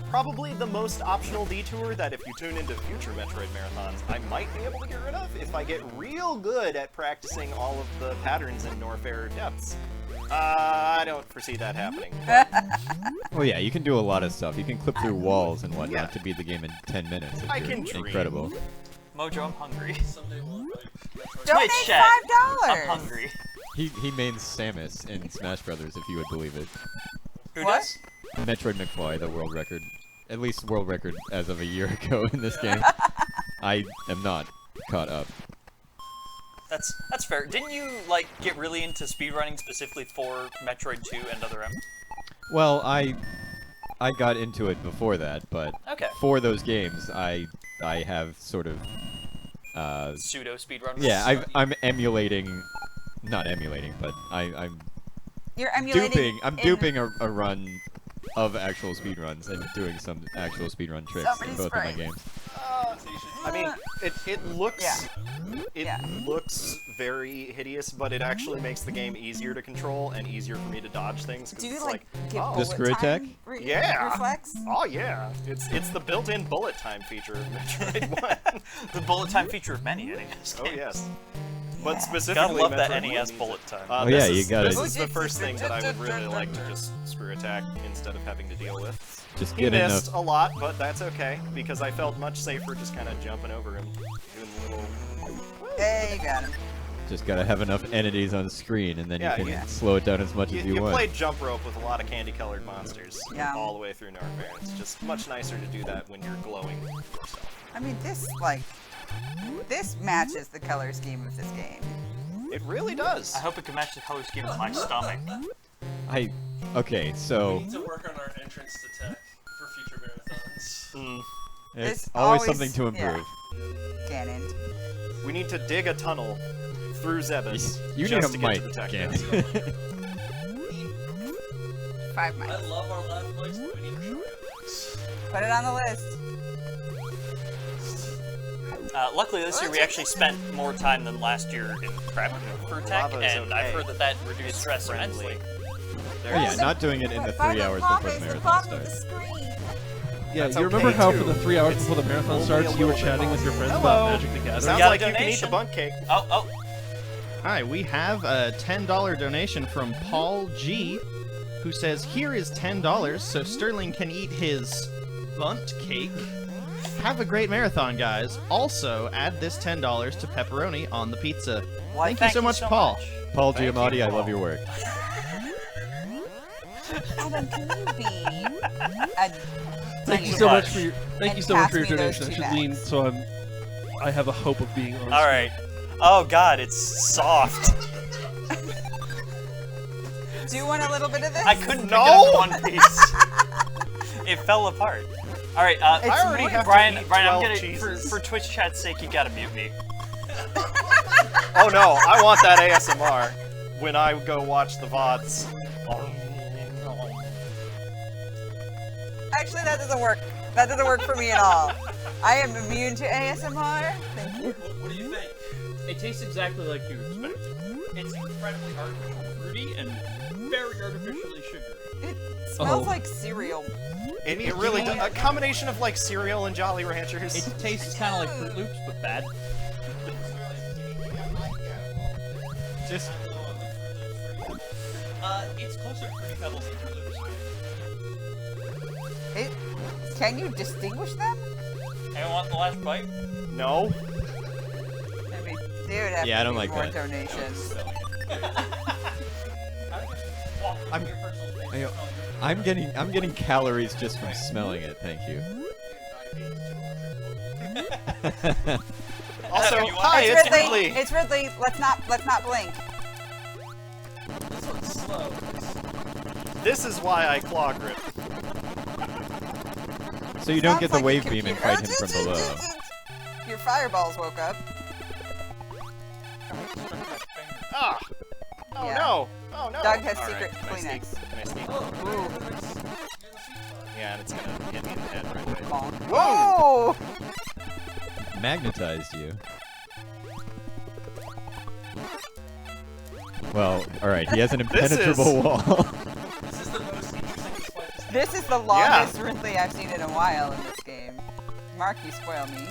probably the most optional detour that if you tune into future Metroid Marathons, I might be able to get rid of if I get real good at practicing all of the patterns in Norfair depths. I don't foresee that happening. but Well, yeah, you can do a lot of stuff. You can clip through walls and whatnot Yeah. to beat the game in 10 minutes. If I you're can dream. incredible. Mojo, I'm hungry. Someday we'll invite Metroid. Donate Twitch chat. $5. I'm hungry. He mains Samus in Smash Brothers, if you would believe it. Who What? does? Metroid McFly, the world record. At least world record as of a year ago in this game. I am not caught up. That's fair. Didn't you like get really into speedrunning specifically for Metroid 2 and Other M? Well, I got into it before that, but Okay. for those games, I have sort of Pseudo speedrunners. yeah, I'm emulating, not emulating, but I'm You're emulating. duping a run of actual speedruns and doing some actual speedrun tricks in Somebody's both of my right. games. I mean, it looks Yeah. it Yeah. looks very hideous, but it actually makes the game easier to control and easier for me to dodge things. 'Cause Do you it's like give oh, The bullet screw attack? time Yeah. reflex? oh yeah, it's the built-in bullet time feature of Metroid 1. The bullet time feature of many NES Oh games. yes. But Gotta specifically, love that Metroid NES 1 needs bullet it. time. Oh, This yeah, you is- gotta- This is the first thing that I would really like to just screw attack instead of having to deal with. Just He get missed enough. a lot, but that's okay because I felt much safer just kind of jumping over him, doing little. There you got him. Just gotta have enough entities on screen, and then Yeah, you can yeah. slow it down as much as you You want. played jump rope with a lot of candy-colored monsters Yeah. all the way through Norfair. It's just much nicer to do that when you're glowing yourself. I mean, this matches the color scheme of this game. It really does. I hope it can match the color scheme of my stomach. Okay, so We need to work on our entrance to tech for future marathons. it's It's always always- something to yeah. improve. Ganon. We need to dig a tunnel through Zebus You need just a to get mic, to the tech Ken. desk. 5 I mics. love our lav mics, but we need our short mics. Put it on the list. Luckily, this year we actually spent more time than last year in prep for tech, Lava is and okay. I've heard that reduced stress friendly. immensely. Oh, yeah, not doing it in the 3 hours before the marathon starts. Yeah, That's you remember okay, how too. for the 3 hours before the marathon only starts, a you were little bit chatting with your friends Hello. about Magic the Gathering? Sounds got a like you can eat donation. the bundt cake. Oh, Hi, we have a $10 donation from Paul G, who says, here is $10 so Sterling can eat his bunt cake. Have a great marathon, guys. Also, add this $10 to pepperoni on the pizza. Why, Thank you so much, Paul. Paul Thank you, Giamatti, I Paul. love your work. Adam, can you be a Thank you you so much. much for your thank And you so much pass for your me those donation. I 2 should bags. lean so I have a hope of being on. All right. Oh God, it's soft. Do you want a little bit of this? I couldn't pick it up in one piece. It fell apart. All right, I already have Brian. to eat Brian, I'm 12 gonna cheeses. for Twitch chat's sake, you gotta mute me. Oh no, I want that ASMR when I go watch the VODs. Actually, that doesn't work. That doesn't work for me at all. I am immune to ASMR. Thank you. What do you think? It tastes exactly like you expect. It's incredibly artificial fruity and very artificially sugary. It smells Oh. like cereal. It really does. A combination of like cereal and Jolly Ranchers. It tastes kind of like Fruit Loops, but bad. Just It's closer to Fruity Pebbles than Fruit Loops. Can you distinguish them? Anyone want the last bite? No. Maybe they would have Yeah, to I don't be like more that. donations. I'm getting calories just from smelling it. Thank you. Also, You want- hi, It's it's Ridley. Ridley. It's Ridley. Let's not blink. This one's slow. This is why I claw grip. So you don't Sounds get the like a wave beam and computer. fight him from below. Your fireballs woke up. Ah! Oh Yeah. no! Oh no! Doug has All right, secret can I Kleenex. sneak? Can I sneak? Ooh. Yeah, and it's gonna hit me in the head right away. Bonk. Whoa! Oh! Magnetized you. Well, alright, he has an This is- impenetrable wall. This is the most interesting fight this game. This is the longest Ridley I've seen in a while in this game. Mark, you spoil me.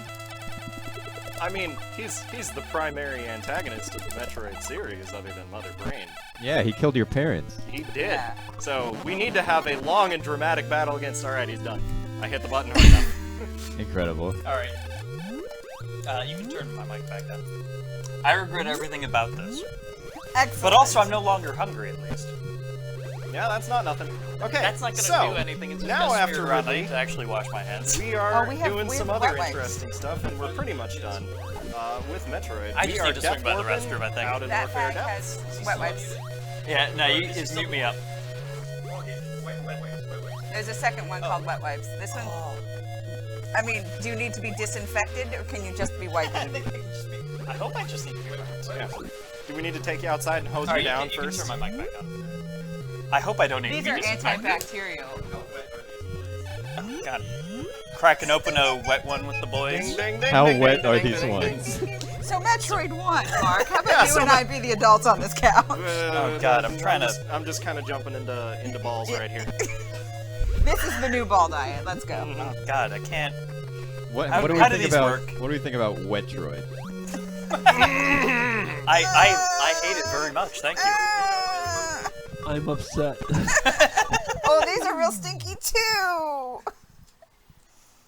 I mean, he's the primary antagonist of the Metroid series, other than Mother Brain. Yeah, he killed your parents. He did. Yeah. So we need to have a long and dramatic battle against. All right, he's done. I hit the button hard enough. Incredible. All right. You can turn my mic back down. I regret everything about this, Excellent. but also I'm no longer hungry. At least Yeah, that's not nothing. Okay, that's not gonna so, do anything. It's just now gonna after smear around. I Ridley, need to actually wash my hands. we are we doing have some wet other wipes. interesting stuff, and we're pretty much done with Metroid. I We just are need to swing Death by the Warping restroom, I think. Out in That Warfare bag Depths. has wet wipes. Yeah, no, you just mute me up. There's a second one called wet wipes. This one. I mean, do you need to be disinfected, or can you just be wiping? I hope I just need to be wiped. Yeah. Do we need to take you outside and hose All you right, down you can first? turn my mic back on. I hope I don't need These to are be disinfected. antibacterial. Oh, God. Cracking open a wet one with the boys. Ding, ding, ding, How ding, wet ding, are ding, these ding, ding, ones? So Metroid 1, Mark. How about Yeah, you so and I be the adults on this couch? Oh, God, I'm trying to- I'm just kind of jumping into balls right here. This is the new ball diet. Let's go. Oh, God, I can't. What, How- what do we how do think these about? work? What do we think about Wetroid? I hate it very much. Thank you. Ah! I'm upset. Oh, these are real stinky too.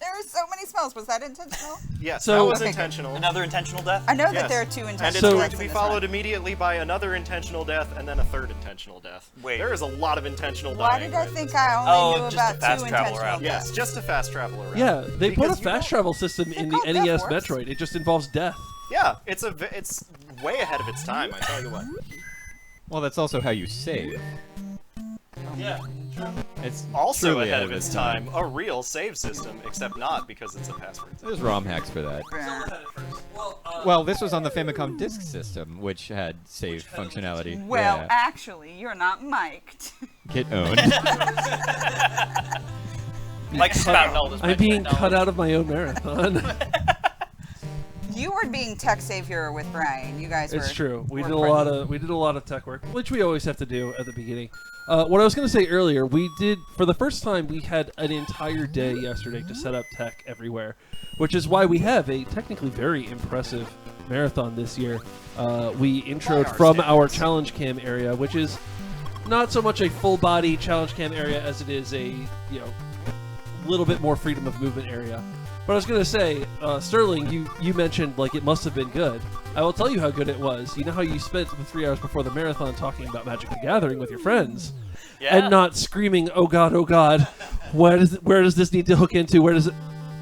There are so many smells. Was that intentional? Yes, So- that was Okay, intentional. Another intentional death? I know that Yes. there are two And intentional it's So- going deaths to be in this followed one. immediately by another intentional death and then a third intentional death. Wait. There is a lot of intentional Why dying. did I right? think I only Oh, knew just about to fast two travel intentional around. deaths? Yes, just to fast travel around. Yeah, they put a Because you fast don't- travel system in the called NES Death Wars. Metroid. It just involves death. Yeah, it's way ahead of its time, I tell you what. Well, that's also how you save. Yeah. It's Also truly ahead of its time, a real save system, except not because it's a password. There's ROM hacks for that. Well, this was on the Famicom Disk System, which had save functionality. Well, yeah. actually, you're not mic'd. Get owned. Mike's spouting all this I'm being Metroid cut knowledge. out of my own marathon. You were being tech savior with Brian. You guys were. It's true. We were did a lot of tech work, which we always have to do at the beginning. What I was going to say earlier, we did for the first time. We had an entire day yesterday to set up tech everywhere, which is why we have a technically very impressive marathon this year. We introed from our challenge cam area, which is not so much a full body challenge cam area as it is a little bit more freedom of movement area. But I was gonna say, Sterling, you mentioned like it must have been good. I will tell you how good it was. You know how you spent the 3 hours before the marathon talking about Magic the Gathering with your friends, and not screaming, "Oh God, oh God, where does this need to hook into? Where does it?"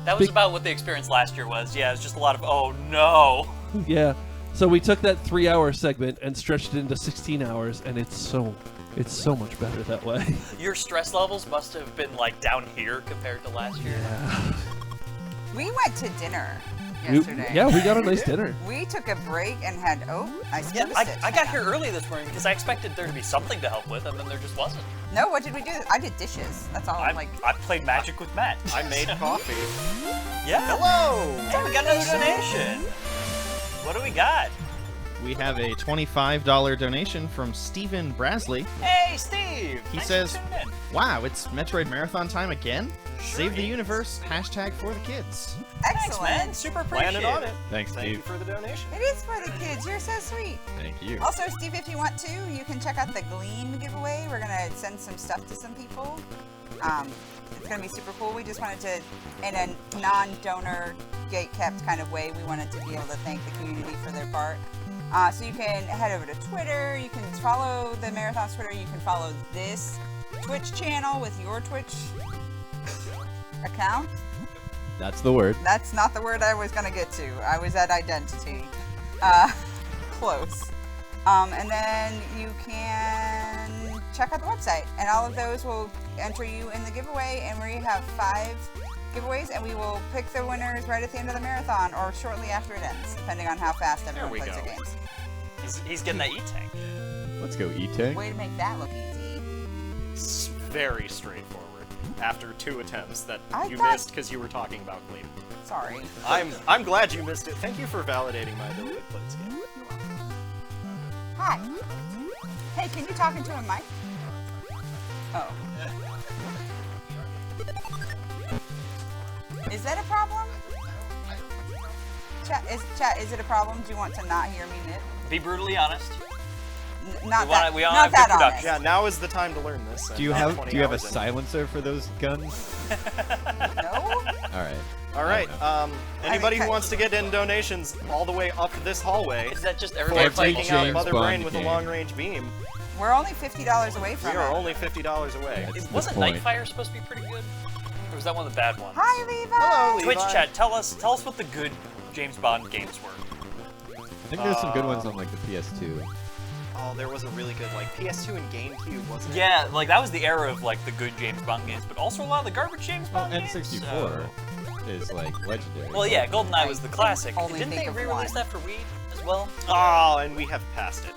That was about what the experience last year was. Yeah, it's just a lot of oh no. Yeah. So we took that 3-hour segment and stretched it into 16 hours, and it's so much better that way. Your stress levels must have been like down here compared to last year. Yeah. We went to dinner yesterday. We got a nice dinner. We took a break and had I skipped it. I got here early this morning because I expected there to be something to help with, and then there just wasn't. No, what did we do? I did dishes. That's all. I played Magic with Matt. I made coffee. Yeah. Hello! Yeah, we got another donation. What do we got? We have a $25 donation from Stephen Brasley. Hey, Steve! He Thanks says, for tuning in. "Wow, it's Metroid Marathon time again? Sure Save the is. universe, hashtag for the kids." Thanks, Excellent. man. Super appreciate Landed on it. Thanks, Thank you Steve. for the donation. It is for the kids. You're so sweet. Thank you. Also, Steve, if you want to, you can check out the Gleam giveaway. We're gonna send some stuff to some people. It's gonna be super cool. We just wanted to, in a non-donor, gate-kept kind of way, we wanted to be able to thank the community for their part. So you can head over to Twitter. You can follow the Marathon's Twitter. You can follow this Twitch channel with your Twitch account. That's the word. That's not the word I was gonna get to. I was at identity. Close. And then you can check out the website, and all of those will enter you in the giveaway. And we have 5 giveaways, and we will pick the winners right at the end of the marathon or shortly after it ends, depending on how fast everyone plays their games. He's getting that E-Tank. Let's go E-Tank. Way to make that look easy. It's very straightforward. After 2 attempts that you thought- missed because you were talking about Gleam. Sorry. I'm glad you missed it. Thank you for validating my ability to play this game. Hi. Hey, can you talk into a mic? Oh. Is that a problem? Chat, is it a problem? Do you want to not hear me knit? Be brutally honest. Not We wanna not have that good honest. Yeah, now is the time to learn this. Do you and have 20 a hours in. silencer for those guns? No? All right. All right. Anybody who I- wants to get in donations all the way up this hallway Is that just for everybody Every taking out James Mother Bond Brain with a game. long-range beam, We're only $50 away we from are it. only $50 away. That's the Wasn't point. Nightfire supposed to be pretty good? Or was that one of the bad ones? Hi, Levi. Hello, Levi. Twitch chat, tell us what the good James Bond games were. I think there's some good ones on like the PS2. Oh, there was a really good like PS2 and GameCube, wasn't it? Yeah, like that was the era of like the good James Bond games, but also a lot of the garbage James Bond games. N64 so- is like legendary. Well, yeah, GoldenEye was the classic. only Didn't think they of re-release one. that for Wii as well? Oh, and we have passed it.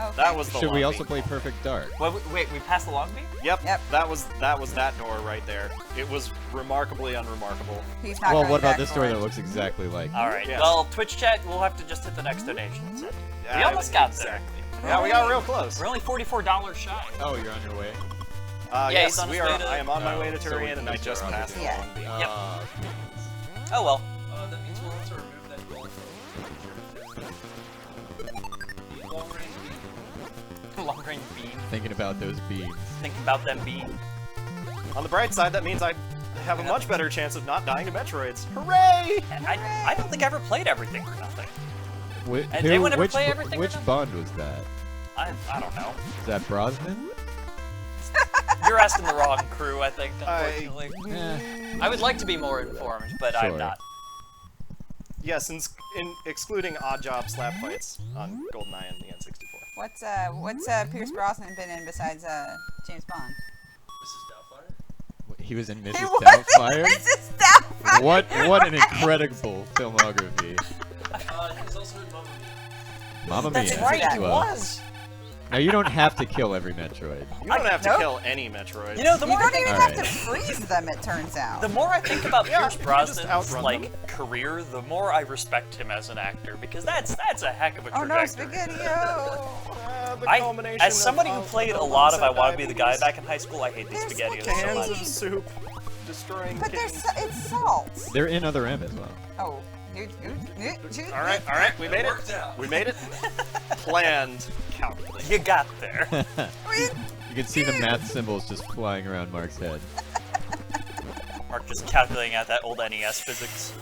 Okay. That was the Should we long also beam. play Perfect Dark? Wait, we passed the long beam? Yep. Yep. That was that door right there. It was remarkably unremarkable. He's not Well, going what about back this for door it. that looks exactly like? All right. Yes. Well, Twitch chat, we'll have to just hit the next donation. That's it. We Yeah, almost got there. exactly. Yeah, we got real close. We're only $44 shy. Oh, you're on your way. Yeah, Yes, he's on his we are. way to- I am on my way to so Turian, and I just just around passed the the corner. long beam. Yep. Uh, Oh well. That means we'll have to remove that goal from the long range beam. Long range beam. thinking about those beams. Thinking about them beam. On the bright side, that means I have a much better chance of not dying to Metroids. Hooray! I don't think I ever played Everything for Nothing. Did anyone ever play Everything or Which something? Bond was that? I don't know. Is that Brosnan? You're asking the wrong crew, I think, I- unfortunately. Eh. I would like to be more informed, but I'm Sure. not. Yes, in excluding odd job slap fights on GoldenEye and the N64. What's Pierce Brosnan been in besides James Bond? Doubtfire? He was in Mrs. He was Doubtfire? Mrs. Doubtfire. What an incredible filmography. He's also in Mamma Mia. Mamma That's Mia. right, he Well, was. Now you don't have to kill every Metroid. You don't have to Nope. kill any Metroids. You know, the You more don't even Alright. have to freeze them, it turns out. the more I think about Yeah, Pierce you can just Brosnan's outrun like them. career, the more I respect him as an actor because that's a heck of a Oh trajectory. no, Spaghetti-O! The culmination As somebody who of played a the lot of I onset Want to Be the Guy diabetes, back in high school, I hate these There's SpaghettiOs so cans much. of soup destroying But kittens. it's salt. They're in other M as well. Oh. All right, we made worked it. out. We made it. Planned, calculated. You got there. You can see the math symbols just flying around Mark's head. Mark just calculating out that old NES physics.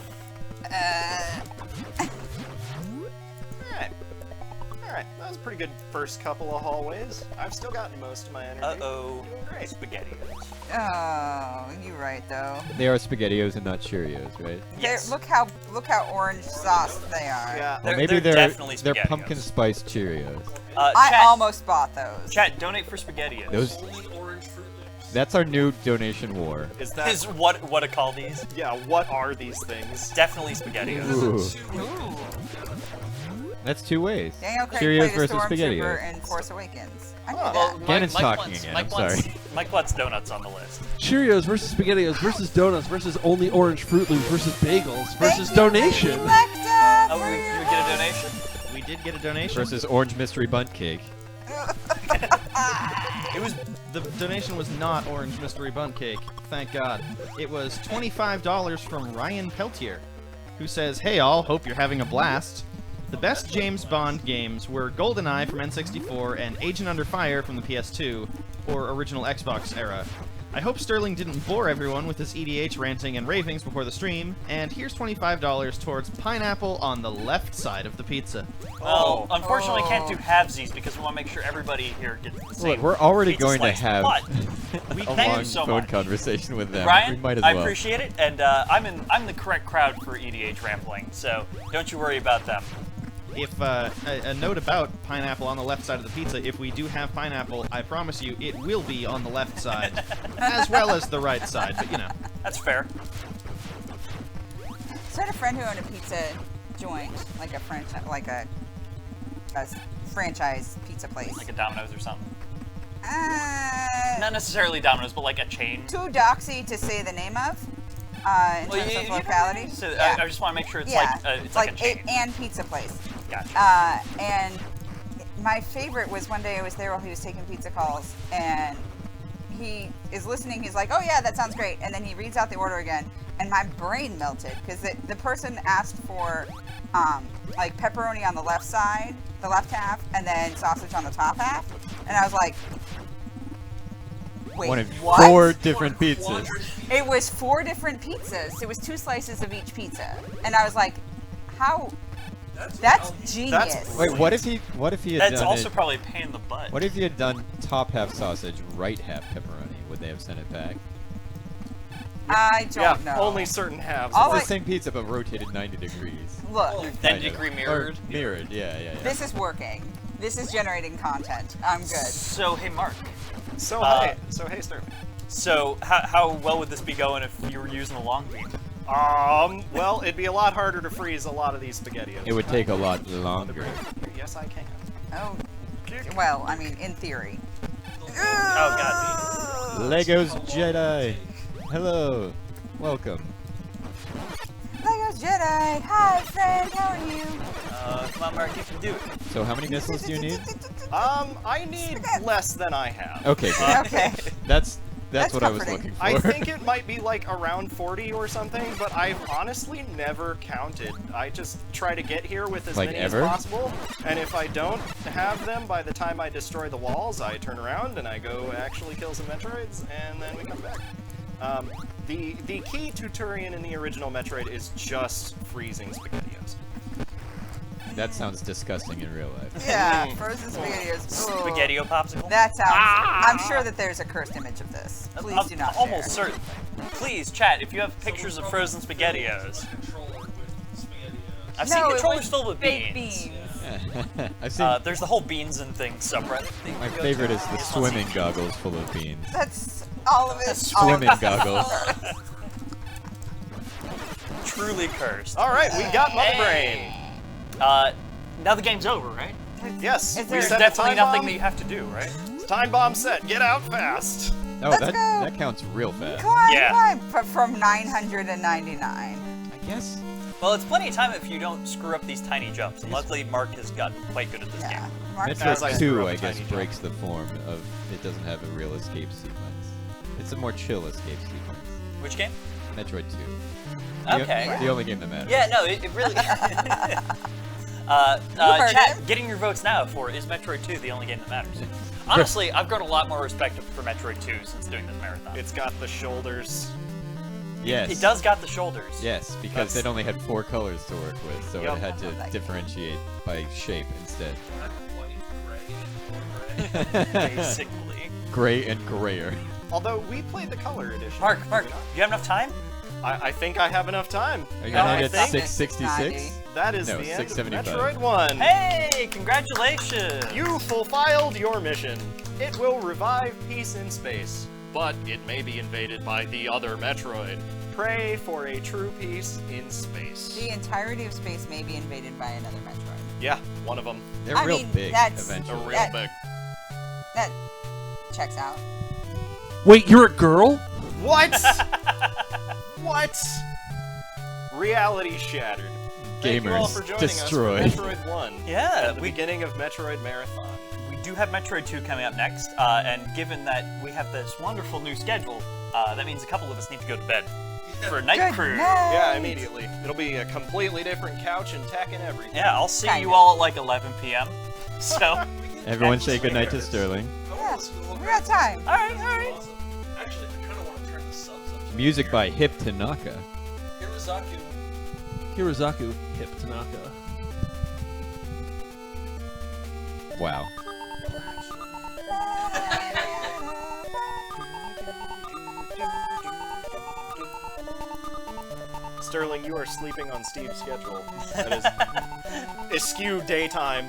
Alright, that was a pretty good first couple of hallways. I've still gotten most of my energy. Uh-oh. Doing great. SpaghettiOs. Oh, you're right though. They are SpaghettiOs and not Cheerios, right? Yes. Look how orange sauced they are. Yeah. They're- Maybe they're they're definitely they're SpaghettiOs. pumpkin spice Cheerios. I Chat, almost bought those. Chat, donate for SpaghettiOs. Those Only orange Fruit Loops. that's our new donation war. Is that? Is what to call these? Yeah. What are these things? Definitely SpaghettiOs. Ooh. That's two ways. Daniel Craig Cheerios played a versus Stormtrooper SpaghettiOs. in Force Awakens. I knew Oh, that. Gannon's talking again, I'm sorry. Mike wants donuts on the list. Cheerios versus SpaghettiOs versus donuts versus only orange Fruit Loops versus bagels versus Thank you, donation. Lady Lecter, Oh, for we your get a help. donation? We did get a donation. Versus orange mystery bunt cake. It was the donation was not orange mystery bun cake. Thank God. It was $25 from Ryan Peltier, who says, "Hey all, hope you're having a blast. The best James Bond games were GoldenEye from N64 and Agent Under Fire from the PS2, or original Xbox era. I hope Sterling didn't bore everyone with his EDH ranting and ravings before the stream, and here's $25 towards pineapple on the left side of the pizza." Well, unfortunately, Oh. can't do halvesies because we want to make sure everybody here gets the same. Look, we're already pizza going to slice. have But a thank you long so phone much. conversation with them. we Ryan, might as I well. appreciate it, and I'm the correct crowd for EDH rambling, so don't you worry about them. If a note about pineapple on the left side of the pizza, if we do have pineapple, I promise you it will be on the left side, as well as the right side, but you know. That's fair. So I had a friend who owned a pizza joint, like a franchise pizza place. Like a Domino's or something. Not Not necessarily Domino's, but like a chain. too doxy to say the name of, in terms of locality. So Yeah. I just want to make sure it's Yeah, it's like a chain. and pizza place. Gotcha. And my favorite was one day I was there while he was taking pizza calls, and he is listening. He's like, "Oh yeah, that sounds great," and then he reads out the order again, and my brain melted because the person asked for like pepperoni on the left side, the left half, and then sausage on the top half, and I was like, "Wait, One of what?" 4 different pizzas. It was 4 different pizzas. It was 2 slices of each pizza, and I was like, "How? That's genius." Wait, what if he had That's done also it? probably a pain in the butt. What if he had done top half sausage, right half pepperoni? Would they have sent it back? I don't know. Only certain halves. All It's the I- same pizza, but rotated 90 degrees. Look, Then Kind of. degree Or mirrored. mirrored, yeah. this is working. This is generating content. I'm good. So hey, Mark. So Uh, hey, Sterling. So how well would this be going if you were using a long beam? Well, it'd be a lot harder to freeze a lot of these SpaghettiOs. It would take a lot longer. Yes, I can. Oh, well, I mean, in theory. Oh god. Legos Jedi! Hello! Welcome. Legos Jedi. Hi, friend. How are you? Come on, Mark, you can do it. So how many missiles do you need? I need less than I have. Okay, good. Okay. That's That's what I was comforting. looking for. I think it might be like around 40 or something, but I've honestly never counted. I just try to get here with as Like many ever? as possible, and if I don't have them by the time I destroy the walls, I turn around and I go actually kill some Metroids, and then we come back. The key to Turian in the original Metroid is just freezing SpaghettiOs. That sounds disgusting in real life. Yeah, frozen SpaghettiOs. Ooh. Spaghettio popsicle? That sounds. I'm sure that there's a cursed image of this. Please do not Almost share. certainly. Please, chat, if you have pictures of frozen SpaghettiOs. Controller with SpaghettiOs. I've seen No, it controllers was filled with baked beans. I've seen There's the whole beans and things subreddit. that my you go favorite to. is the Just want to see- swimming goggles full of beans. That's all of it. That's all of Swimming it. goggles. Truly cursed. All right, we got Mother Brain. Now the game's over, right? Yes, Is we there- There's set the definitely time nothing bomb. that you have to do, right? Time bomb set. Get out fast. Oh, Let's that go. that counts real fast. Climb, Yeah. climb. From 999. I guess. Well, it's plenty of time if you don't screw up these tiny jumps. And luckily, Mark has gotten quite good at this Yeah. game. Mark's As I Metroid screw 2, up I a guess, tiny breaks the form of it doesn't have a real escape sequence. It's a more chill escape sequence. Which game? Metroid 2. Okay. The only game that matters. Yeah, no, it really. heard Chat, it. getting your votes now for is Metroid 2 the only game that matters? Honestly, I've grown a lot more respect for Metroid 2 since doing this marathon. It's got the shoulders. Yes. It does got the shoulders. Yes, because That's- it only had 4 colors to work with, so Yup. it had I to love that game. differentiate by shape instead. Basically. Gray and grayer. Although we played the color edition. Mark, did Mark, we not? you have enough time? I think I have enough time. Are you No, gonna I hit think- 666? That is No, the end of 675. Metroid 1. Hey, congratulations! You fulfilled your mission. It will revive peace in space, but it may be invaded by the other Metroid. Pray for a true peace in space. The entirety of space may be invaded by another Metroid. Yeah, one of them. They're I real mean, big that's- A eventually. real That- big. That checks out. Wait, you're a girl? What? What? Reality shattered. Thank you all Gamers for joining destroyed. us for Metroid 1. Yeah, At the beginning of Metroid Marathon. We do have Metroid 2 coming up next, and given that we have this wonderful new schedule, that means a couple of us need to go to bed for a night Good cruise. night. Yeah, immediately. It'll be a completely different couch and tech and everything. Yeah, I'll see Kinda. you all at like 11 p.m. So, Everyone say goodnight to Sterling. Yeah, we got time. all right, all right. Actually, I kind of want to turn the subs up. Music by Hip Tanaka. Hirazaku Hip Tanaka. Wow. Sterling, you are sleeping on Steve's schedule. That is askew daytime.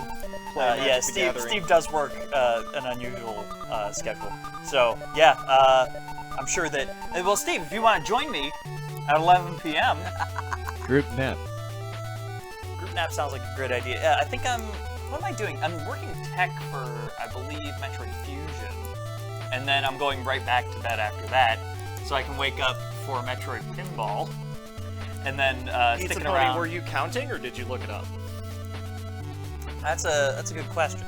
playing Yeah, Magic the Gathering. Steve does work an unusual schedule. So, yeah, I'm sure that. Well, Steve, if you want to join me at 11 p.m., Group nap. group nap sounds like a great idea. Yeah, I think I'm. What am I doing? I'm working tech for, I believe, Metroid Fusion, and then I'm going right back to bed after that, so I can wake up for Metroid Pinball, and then Pizza sticking Pony, around. were you counting or did you look it up? That's a good question.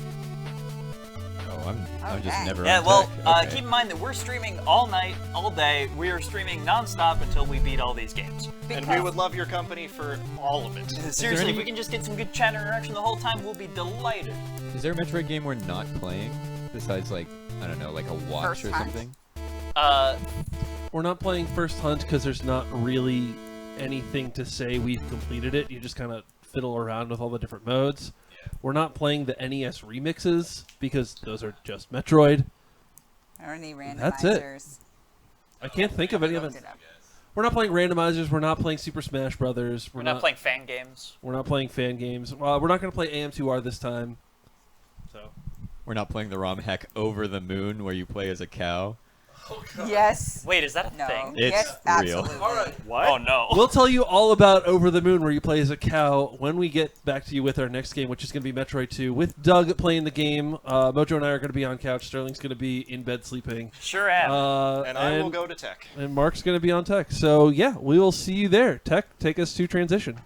Oh, I'm just Okay. never Yeah, on well, tech. Okay. keep in mind that we're streaming all night, all day. We are streaming non-stop until we beat all these games. And we would love your company for all of it. Seriously, any- if we can just get some good chat interaction the whole time, we'll be delighted. Is there a Metroid game we're not playing? Besides, like, I don't know, like a watch First or Hunt? something? We're not playing First Hunt because there's not really anything to say we've completed it. You just kind of fiddle around with all the different modes. We're not playing the NES remixes because those are just Metroid. Or any randomizers. That's it. I can't think of any of Looked them. it up. We're not playing randomizers. We're not playing Super Smash Brothers. We're not playing fan games. We're not playing fan games. Well, we're not going to play AM2R this time. So We're not playing the ROM hack Over the Moon where you play as a cow. Yes. Wait, is that a No. thing? It's yes, real. absolutely. All right. What? Oh no. we'll tell you all about Over the Moon where you play as a cow when we get back to you with our next game, which is going to be Metroid 2 with Doug playing the game. Mojo and I are going to be on couch. Sterling's going to be in bed sleeping. Sure am. And I will go to tech. And Mark's going to be on tech. So yeah, we will see you there. Tech, take us to transition.